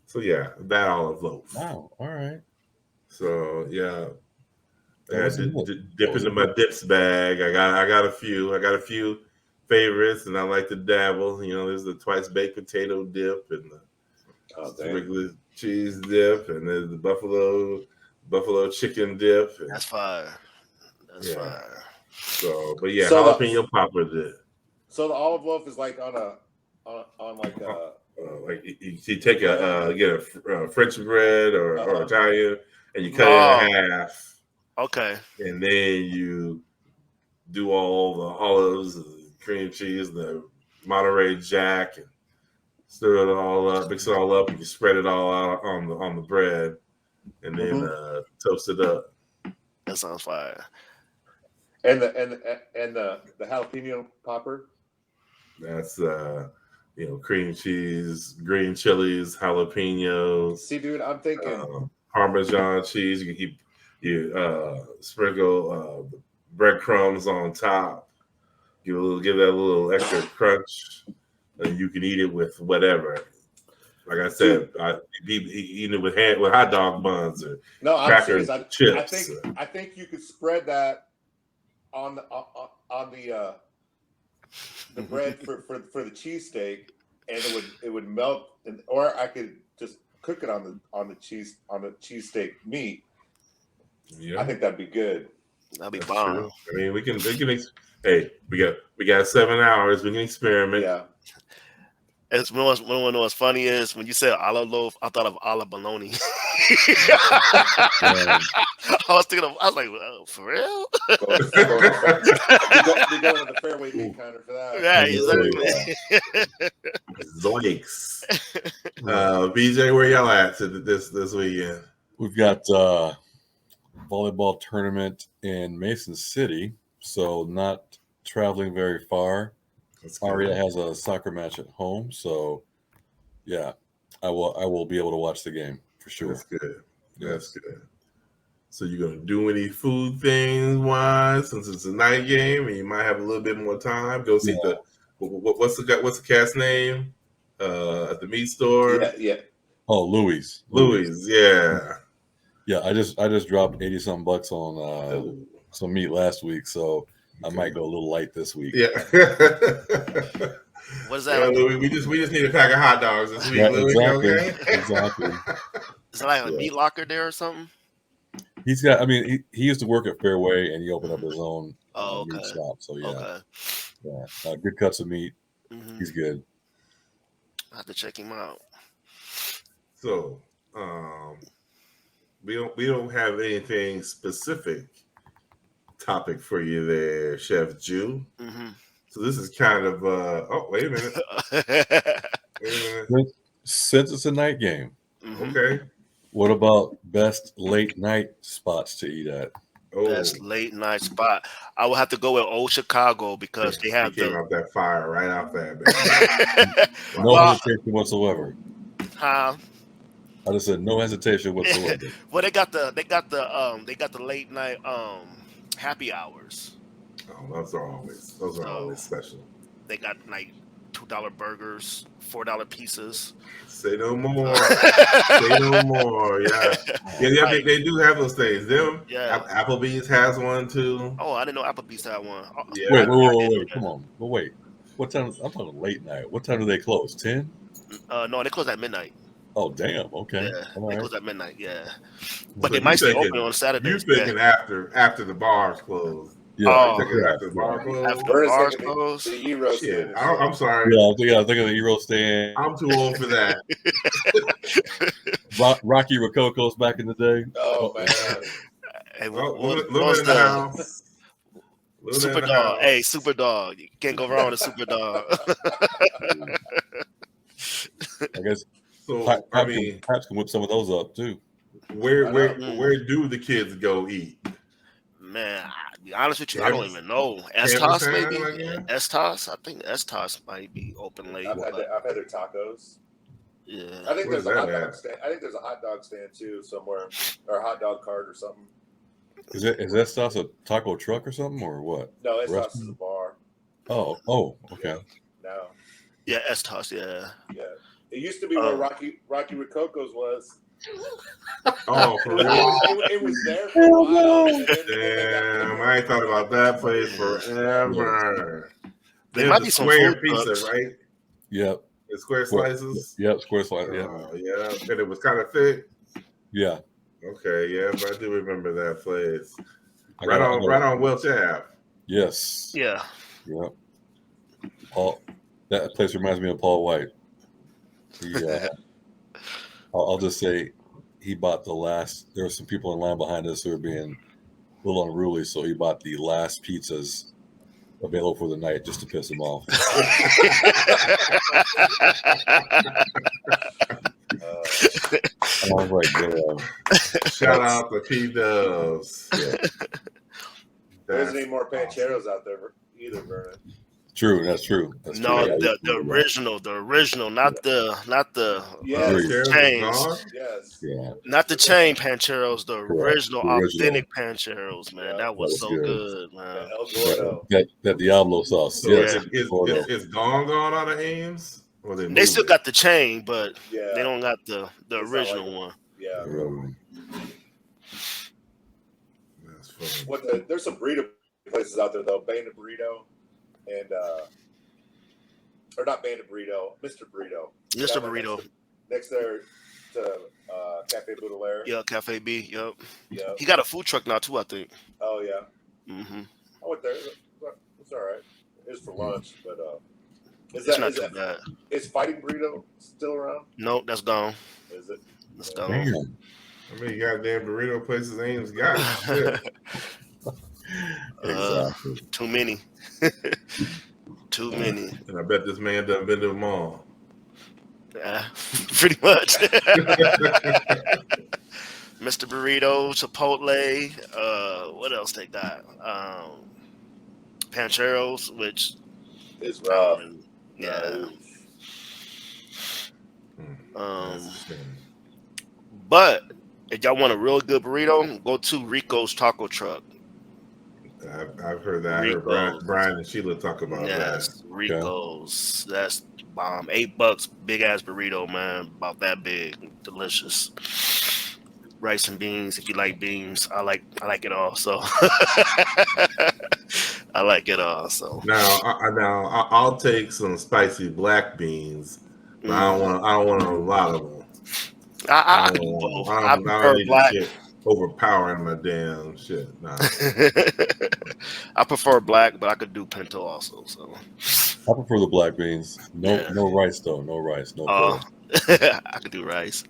So yeah, that olive loaf. Wow. All right. So yeah, That I was dip that was into my dips bag. I got a few favorites, and I like to dabble. You know, there's the twice baked potato dip and the regular cheese dip, and there's the buffalo chicken dip. And, That's fire. That's fire. So, but yeah, So the- jalapeno popper dip. So the olive loaf is like on like a Like you take get a French bread or Italian, and you cut it in half. Okay. And then you do all the olives, the cream cheese, the Monterey Jack, and stir it all up, mix it all up, and you spread it all out on the bread, and then toast it up. That sounds fire. and the jalapeno popper. That's cream cheese, green chilies, jalapenos. See, dude, I'm thinking Parmesan cheese. You sprinkle the breadcrumbs on top. Give that a little extra crunch, and you can eat it with whatever. Like I said, eat it with hot dog buns or I'm serious. chips. I think you could spread that on the bread for the cheesesteak, and it would melt, or I could just cook it on the cheesesteak meat. Yeah. I think that'd be good. That'd be That's bomb. true. I mean, we can. Hey, we got 7 hours. We can experiment. Yeah. It's what's funny is when you said olive loaf, I thought of olive bologna. I was like, for real? You're going to the fairway meat counter for that. Yeah, exactly. Zoinks. BJ, where y'all at this weekend? We've got volleyball tournament in Mason City, so not traveling very far. Aria has a soccer match at home, so yeah, I will be able to watch the game for sure. That's good. That's good. So you're gonna do any food things wise since it's a night game and you might have a little bit more time? Go see what's the cat's name at the meat store? Yeah. Oh, Louis, yeah. Yeah, I just dropped $80-some on some meat last week, so I might go a little light this week. Yeah. What is that? Yeah, Louis, we just need a pack of hot dogs this week. Yeah, Louis, exactly. Is it like a meat locker there or something? He's got. I mean, he used to work at Fairway, and he opened up his own meat shop. So yeah, good cuts of meat. Mm-hmm. He's good. I have to check him out. So, we don't have anything specific topic for you there, Chef Jew. Mm-hmm. So this is kind of wait a minute. Since it's a night game, okay. What about best late night spots to eat at? Best late night spot. I will have to go with Old Chicago because they have came out that fire right out there. No hesitation whatsoever. Huh? I just said no hesitation whatsoever. Well, they got the late night happy hours. Oh, those are always special. They got like $2 burgers, $4 pizzas. Say no more. Say no more. Yeah. They do have those things. Applebee's has one too. Oh, I didn't know Applebee's had one. Yeah. Wait. Come on. But wait. What time? I'm talking late night. What time do they close? 10? No, they close at midnight. Oh, damn. Okay. Yeah, all they right. close at midnight. Yeah, but they might stay open on Saturday. You're thinking after the bars close. Yeah. Oh, Take it after bar closed. after We're just bars thinking closed. the Euro Shit, stand. and I'm shit. sorry. Yeah, I'm thinking of the Euro stand. I'm too old for that. Rocky Rococo's back in the day. Oh man. Hey, Oh, what Luna was in the the house. Luna Super in the Dog? house. Hey, Super Dog. You can't go wrong with a Super Dog. I guess So I mean, Paps can whip some of those up too. where know. where do the kids go eat? Man, to be honest with you, I don't Kansas- even know. Kansas S-Toss Town, maybe? I guess? S-Toss? I think S-Toss might be open late. I've had their tacos. Yeah. I think Where's there's a hot that dog at? stand. I think there's a hot dog stand too somewhere, or a hot dog cart or something. Is that stuff a taco truck or something or what? No, it's Restaurant? us is a bar. Oh, okay. No, Yeah, S-Toss, yeah. yeah. It used to be where Rocky Rococo's was. Oh, for real? It was there for a while. And then they got rid of Damn, it. I ain't thought about that place forever. There There's might the be some square food pizza, trucks. right? Yep. The square slices. Yep. Square slice. Yeah. Yeah, and it was kind of thick. Yeah. Okay, yes, I do remember that place. I Right got- on Welch Ave. Yes. Yeah. Yep. Paul, that place reminds me of Paul White. I'll just say he bought the last. There were some people in line behind us who were being a little unruly, so he bought the last pizzas available for the night just to piss him off. I was like, Shout out to P Dubs. Yeah. There isn't any more Pancheros out there either, Vernon. True, that's true. That's No, true. the original, not the Yes. chains. Yes. Yeah. Not the chain Pancheros, the original The original. authentic Pancheros, man. Yeah, that was was so good. good, man. El Gordo. That Diablo sauce. So Yes. is Gone out of Ames? Or They still got the chain, but Yeah. they don't got the It's not original like- one. Yeah. That's funny. There's some burrito places out there though. Bandit Burrito and or not Bandit Burrito, Mr. Burrito. Mr. That one Burrito. Next there to Cafe Baudelaire. Yeah, Cafe B. Yep. Yeah. He got a food truck now too, I think. Oh yeah. Mm-hmm. I went there. It's all right. It's for lunch, but It's not too bad. is Fighting Burrito still around? No, that's gone. Is it? That's gone. Damn. I mean, goddamn burrito places Ames got. Shit. Exactly. Too many. Too many. And I bet this man done been to them all. Pretty much. Mr. Burrito, Chipotle. What else they got? Pancheros, which It's rough. yeah. That's But if y'all want a real good burrito, go to Rico's Taco Truck. I've heard that. I heard Brian and Sheila talk about Yes, Rico's. That's bomb. $8, big ass burrito, man. About that big, delicious. Rice and beans. If you like beans, I like it all. So I like it all. So Now I'll take some spicy black beans, but I don't want a lot of them. I can do both. I don't prefer need black. shit overpowering my damn shit. Nah. I prefer black, but I could do pinto also. So I prefer the black beans. No rice though. No rice. No. I could do rice.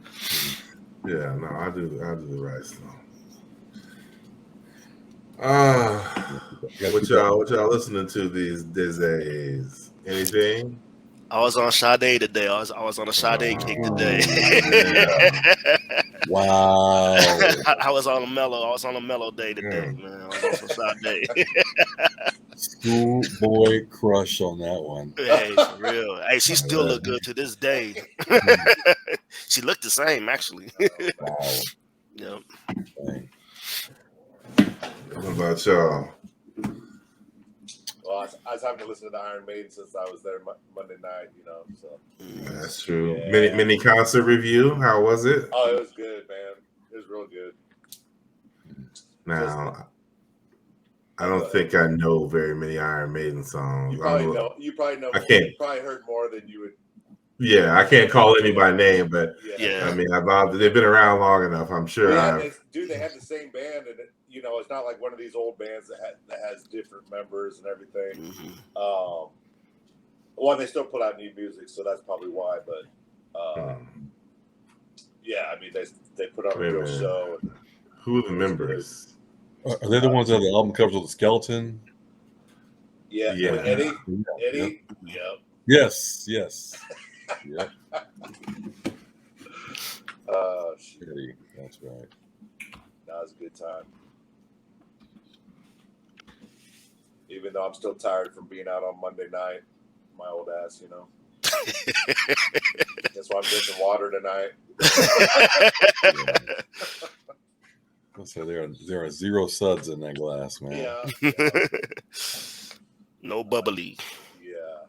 Yeah, no, I do the rice though. What y'all listening to these days? Anything? I was on Sade today. I was on a Sade kick today. Wow. I was on a mellow day today, man. I was on some Sade. Schoolboy crush on that one. Hey, for real. Hey, she still look good to this day. She looked the same, actually. Wow. Yep. Dang. What about y'all? Well, I was having to listen to the Iron Maiden since I was there Monday night, So That's true. Yeah. Mini concert review. How was it? oh, it was good, man. It was real good. Now, I don't think I know very many Iron Maiden songs. You probably know. You probably I can't. You probably heard more than you would. Yeah, I can't call anybody name, but Yeah. I mean, they've been around long enough. I'm sure. They had the same band, and it's not like one of these old bands that has different members and everything. Mm-hmm. One, they still put out new music, so that's probably why. But yeah, I mean, they put on a real show. Who are the members? Are they the ones that have the album covers with the skeleton? Yeah. Yeah. Eddie. Yep. Yes. Yep. Shit. Eddie, that's right. That was a good time. Even though I'm still tired from being out on Monday night, my old ass, That's why I'm drinking water tonight. So there are 0 suds in that glass, man. Yeah. No bubbly. Yeah.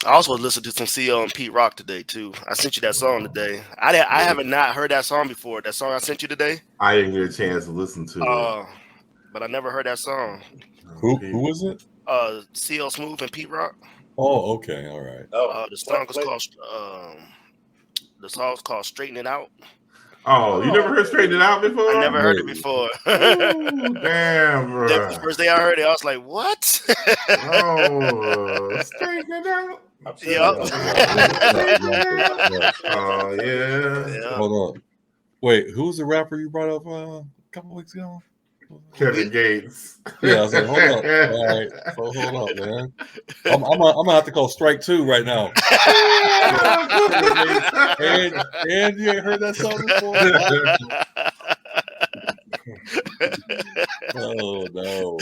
I also listened to some CO and Pete Rock today too. I sent you that song today. I haven't not heard that song before. That song I sent you today. I didn't get a chance to listen to it. But I never heard that song. Who was it? CL Smooth and Pete Rock. Oh, okay, all right. The song is called "Straighten It Out." Oh, you never heard Straighten It Out before? I never heard it before. Ooh, damn, bro. The first day I heard it, I was like, "What?" Straighten It Out. Yep. Oh yeah. Hold on. Wait, who's the rapper you brought up a couple weeks ago? Kevin Gates. Yeah, I was like, hold up. All right, so hold up, man. I'm gonna have to call strike 2 right now. And you ain't heard that song before? Oh no.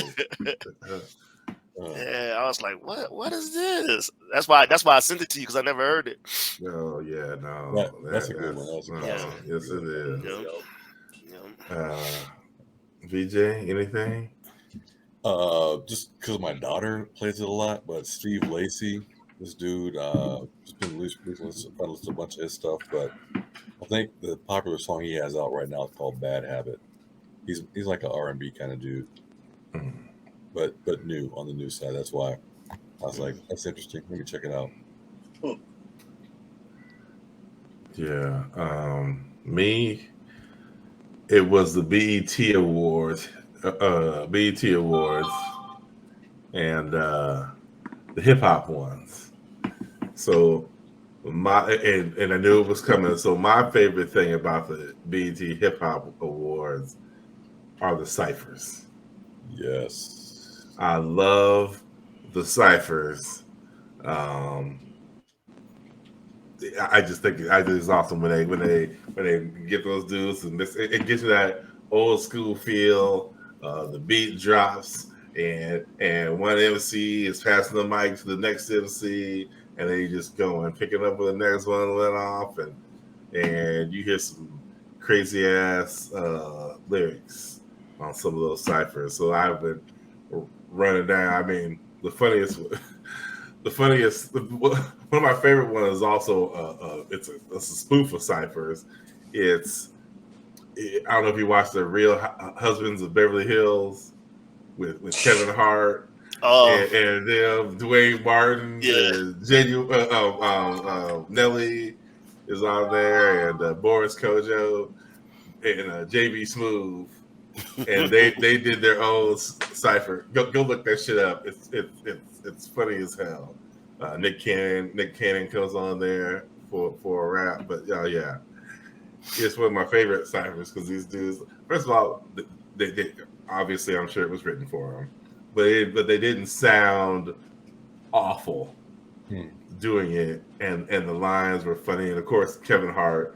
Yeah, I was like, "What is this?" That's why I sent it to you because I never heard it. No, yeah, no. That's a good one. Yes, it is. Yep. VJ, anything? Just because my daughter plays it a lot, but Steve Lacy, this dude, just been listening to a bunch of his stuff, but I think the popular song he has out right now is called "Bad Habit." He's like an R&B kind of dude, but new on the new side. That's why I was like, that's interesting. Let me check it out. Yeah, me. It was the BET Awards, and the hip hop ones. So and I knew it was coming. So my favorite thing about the BET Hip Hop Awards are the ciphers. Yes, I love the ciphers. I just think it's awesome when they get those dudes, and it gives you that old school feel. The beat drops, and one MC is passing the mic to the next MC, and they just go and pick it up with the next one went off, and you hear some crazy ass lyrics on some of those ciphers. So I've been running down. I mean, the funniest. One of my favorite ones is also it's a spoof of ciphers. I don't know if you watched the Real Husbands of Beverly Hills with Kevin Hart and them, Dwayne Martin, Nelly is on there, and Boris Kojo and JB Smooth, and they did their own cipher. Go look that shit up. It's funny as hell. Nick Cannon comes on there for a rap, but yeah, it's one of my favorite ciphers because these dudes. First of all, they obviously I'm sure it was written for them, but they didn't sound awful doing it, and the lines were funny, and of course Kevin Hart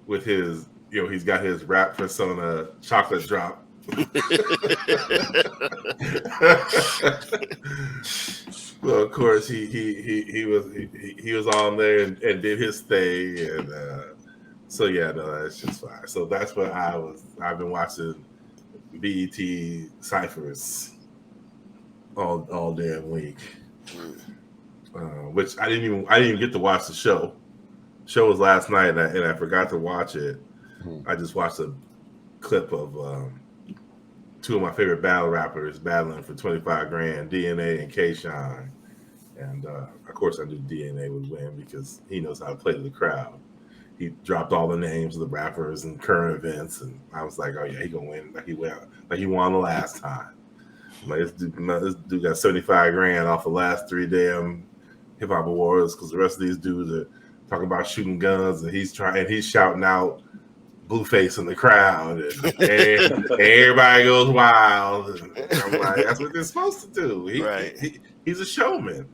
with his he's got his rap persona Chocolate Drop. Well, of course he was on there and did his thing, and so yeah, no, that's just fine. So that's what I've been watching BET ciphers all damn week, which I didn't even get to watch the show. Show was last night, and I forgot to watch it. I just watched a clip of two of my favorite battle rappers battling for 25 grand, DNA and K-Shine. And of course I knew DNA would win because he knows how to play to the crowd. he dropped all the names of the rappers and current events, and I was like, oh yeah, he gonna win like he won the last time. Like this dude got 75 grand off the last 3 damn hip hop awards because the rest of these dudes are talking about shooting guns, and he's shouting out Blueface in the crowd, and everybody goes wild. And I'm like, that's what they're supposed to do. He's a showman,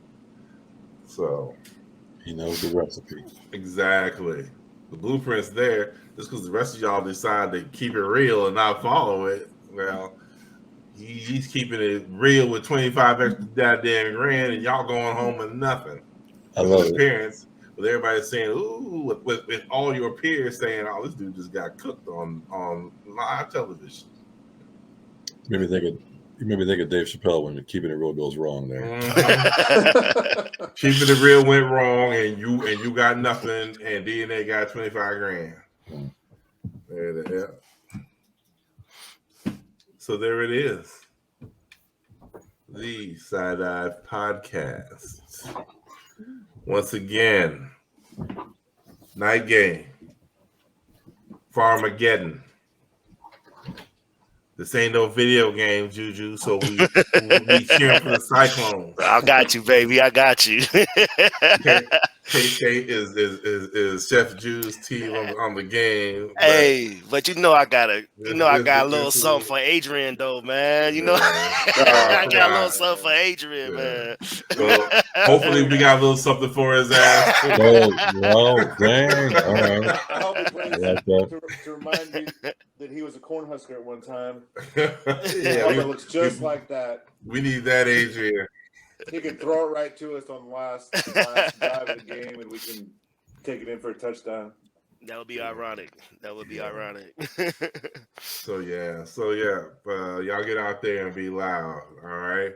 so he knows the recipe. Exactly. The blueprint's there. Just because the rest of y'all decide to keep it real and not follow it, well, he's keeping it real with 25 extra goddamn grand, and y'all going home with nothing. I love it. Parents. With everybody saying, ooh, with all your peers saying, oh, this dude just got cooked on live television. You made me think of Dave Chappelle when keeping it real goes wrong there. Mm-hmm. Keeping it real went wrong, and you got nothing, and DNA got 25 grand. Yeah. So there it is. The Side Eye Podcast. Once again, night game, Farmageddon. This ain't no video game, Juju, so we cheering for the Cyclones. I got you, baby. I got you. KK is Chef Ju's team on the game. Hey, but I got a little something for Adrian though, man. I got a little something for Adrian, man. Well, hopefully we got a little something for his ass. No, dang. All right. I hope he plays to remind me that he was a Cornhusker at one time. It looks just like that. We need that, Adrian. He can throw it right to us on the last drive of the game, and we can take it in for a touchdown. That would be ironic. So yeah. Y'all get out there and be loud. All right.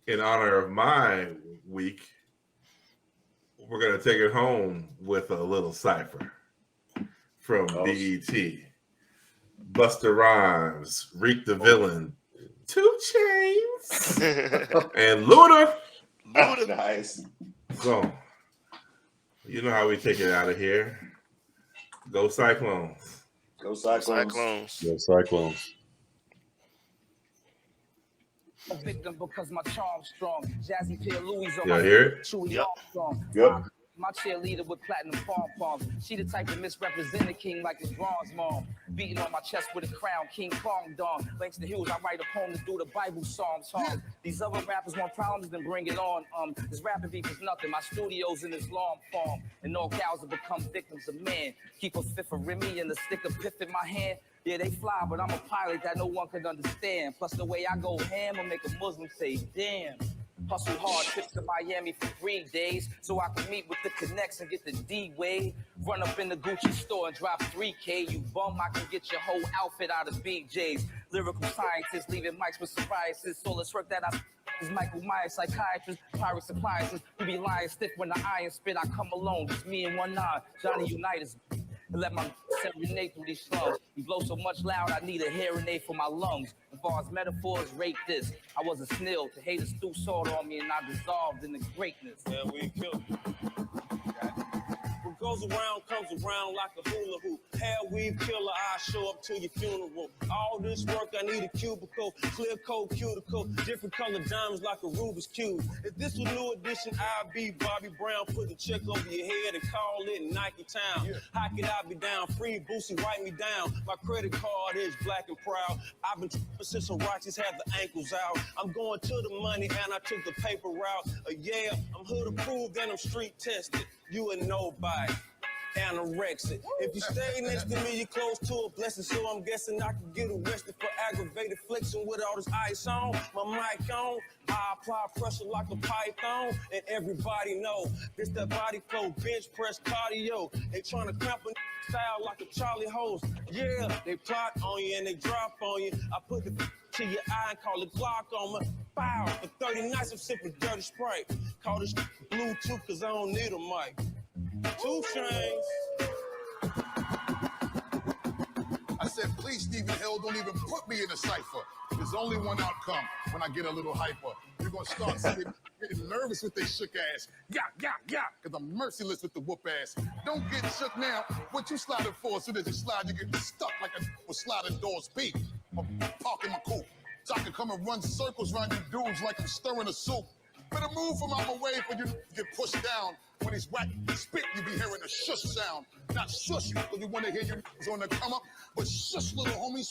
In honor of my week, we're gonna take it home with a little Cypher from BET. Busta Rhymes, Reek the Villain, 2 Chainz, and Luda. Nice. So, you know how we take it out of here. Go Cyclones. Go Cyclones. Go Cyclones. A victim because my charm's strong. Jazzy Pierre Louis on Y'all my hear it? Chewy Armstrong. Yep. My cheerleader with platinum pom-poms. She the type to misrepresent the king like his bronze mom. Beating on my chest with a crown, King Kong Dong. Thanks to Hughes, I write a poem to do the Bible Psalms. These other rappers want problems, then bring it on. This rapping beef is nothing. My studio's in this long form. And all cows have become victims of man. Keep a fifth of Remy and the stick of piff in my hand. Yeah, they fly, but I'm a pilot that no one can understand. Plus the way I go ham will make a Muslim say, damn. Hustle hard, trips to Miami for 3 days, so I can meet with the connects and get the D-Wave. Run up in the Gucci store and drop 3K. You bum, I can get your whole outfit out of BJ's. Lyrical scientists leaving mics with psoriasis. So let's work that out. Is Michael Myers, psychiatrist, pirates appliances. You be lying stiff when the iron spit. I come alone, just me and 1 eye. Johnny Unitas. And let my serenade through these slums. You blow so much loud, I need a hearing aid for my lungs. As far as metaphors, rate this. I was a snail to haters threw salt on me and I dissolved in the greatness. Yeah, we killed it. What goes around comes around like a hula hoop. Hair weave killer, I show up to your funeral. All this work, I need a cubicle. Clear coat cuticle. Different color diamonds like a Rubik's Cube. If this was new edition, I'd be Bobby Brown. Put the check over your head and call it Nike Town. Hike it, I'll be down. Free Boosie, write me down. My credit card is black and proud. I've been tripping since the righteous had the ankles out. I'm going to the money and I took the paper route. Yeah, I'm hood approved and I'm street tested. You a nobody. Anorexic. If you stay next to me, you're close to a blessing. So I'm guessing I could get arrested for aggravated flexing with all this ice on, my mic on. I apply pressure like a python, and everybody know this that body flow, bench press cardio. They trying to cramp a style like a Charlie hose. Yeah, they plot on you and they drop on you. I put the to your eye and call it Glock on me. Bow for 30 nights I'm sipping dirty Sprite. Call this Bluetooth cause I don't need a mic. 2 Chainz. I said, please, Stephen Hill, don't even put me in a cipher. There's only one outcome when I get a little hyper. You're going to start seeing getting nervous with their shook ass. Yeah, because I'm merciless with the whoop ass. Don't get shook now. What you sliding for? As soon as you slide, you get stuck like a sliding doors peak. I'm parking my coupe. So I can come and run circles around you dudes like I'm stirring a soup. Better move from out my way for you to get pushed down. When he's whack spit, you be hearing a shush sound. Not shush, because you want to hear you on the come up, but shush, little homie,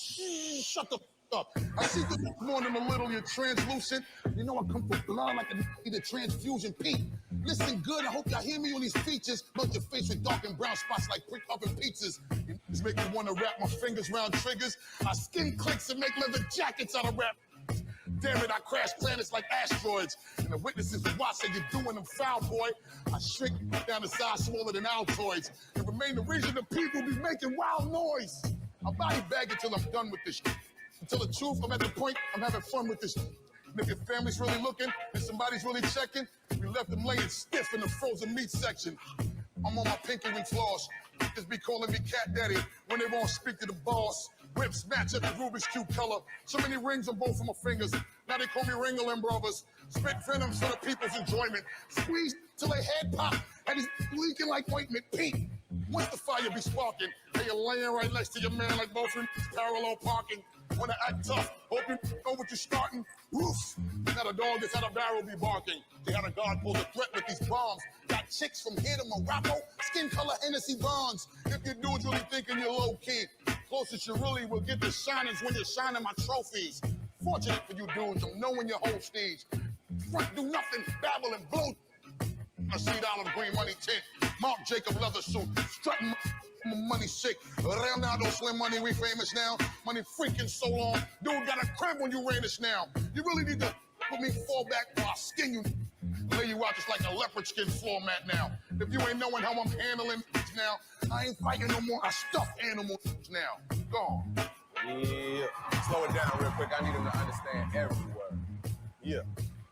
shut the up. I see this morning a little, you're translucent. You know I come for blood like I need a transfusion peak. Listen good, I hope y'all hear me on these features. Melt your face with dark and brown spots like brick oven pizzas. It's make me want to wrap my fingers around triggers. I skin clicks and make leather jackets out of rap. Damn it, I crash planets like asteroids. And the witnesses will watch say you're doing them foul, boy. I shrink down to size smaller than Altoids. And remain the reason the people be making wild noise. I'll body bag it till I'm done with this shit. Until the truth, I'm at the point, I'm having fun with this shit. And if your family's really looking and somebody's really checking, we left them laying stiff in the frozen meat section. I'm on my pinky ring floss. Just be calling me cat daddy when they won't speak to the boss. Whips match up the Rubik's Cube color. So many rings on both of my fingers. Now they call me Ringling Brothers. Spit venoms for the people's enjoyment. Squeeze till they head pop and he's leaking like ointment. Pete, once the fire be sparking, and you're laying right next to your man like both in parallel parking. When I act tough, hope you know what you're starting. Roof. Now the dog that's out of barrel be barking. They had a guard pose a threat with these bombs. Got chicks from here to Morocco, skin color Hennessy bonds. If you dudes really thinking you're low key, closest you really will get the shinings when you're shining my trophies. Fortunate for you dudes, I'm knowing your whole stage. Front do nothing, babble and blow. I see olive green money tint, Mark Jacob leather suit, strutting my money sick. Leonardo Slim Money, we famous now. Money freaking so long, dude got a cramp when you Uranus now. You really need to put me fall back while I skin you. Lay you out just like a leopard skin floor mat now. If you ain't knowing how I'm handling now, I ain't fighting no more. I stuff animals now. Gone. Yeah. Slow it down real quick. I need them to understand every word. Yeah.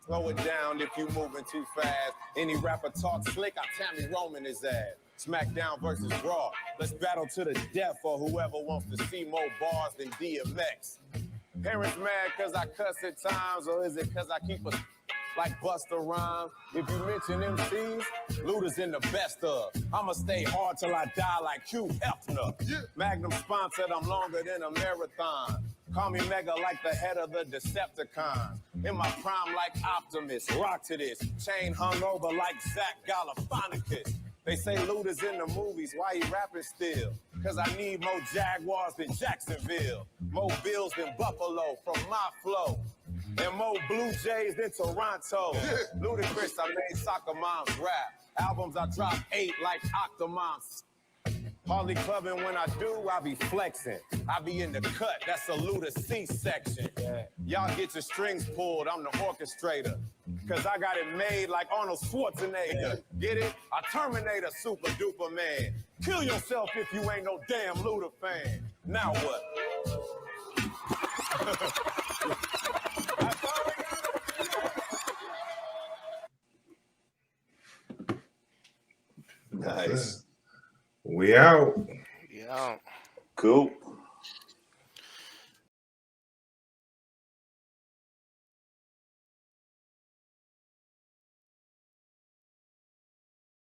Slow it down if you moving too fast. Any rapper talk slick, I Tammy Roman his ass. SmackDown versus Raw. Let's battle to the death for whoever wants to see more bars than DMX. Parents mad cause I cuss at times, or is it cause I keep a like Busta Rhymes? If you mention MCs, Luda's in the best of. I'ma stay hard till I die like Hugh Hefner. Yeah. Magnum sponsored, I'm longer than a marathon. Call me Mega like the head of the Decepticons. In my prime like Optimus, rock to this. Chain hung over like Zach Galifianakis. They say Luda's in the movies, why he rapping still? Cause I need more Jaguars than Jacksonville. More Bills than Buffalo from my flow. And more Blue Jays than Toronto. Yeah. Ludacris, I made soccer moms rap. Albums I drop 8 like Octomom. Hardly clubbing when I do, I be flexing. I be in the cut, that's a Luda C-section. Yeah. Y'all get your strings pulled, I'm the orchestrator. Cause I got it made like Arnold Schwarzenegger. Yeah. Get it? I terminate a super duper man. Kill yourself if you ain't no damn Luda fan. Now what? Nice. We out. Yeah. Cool.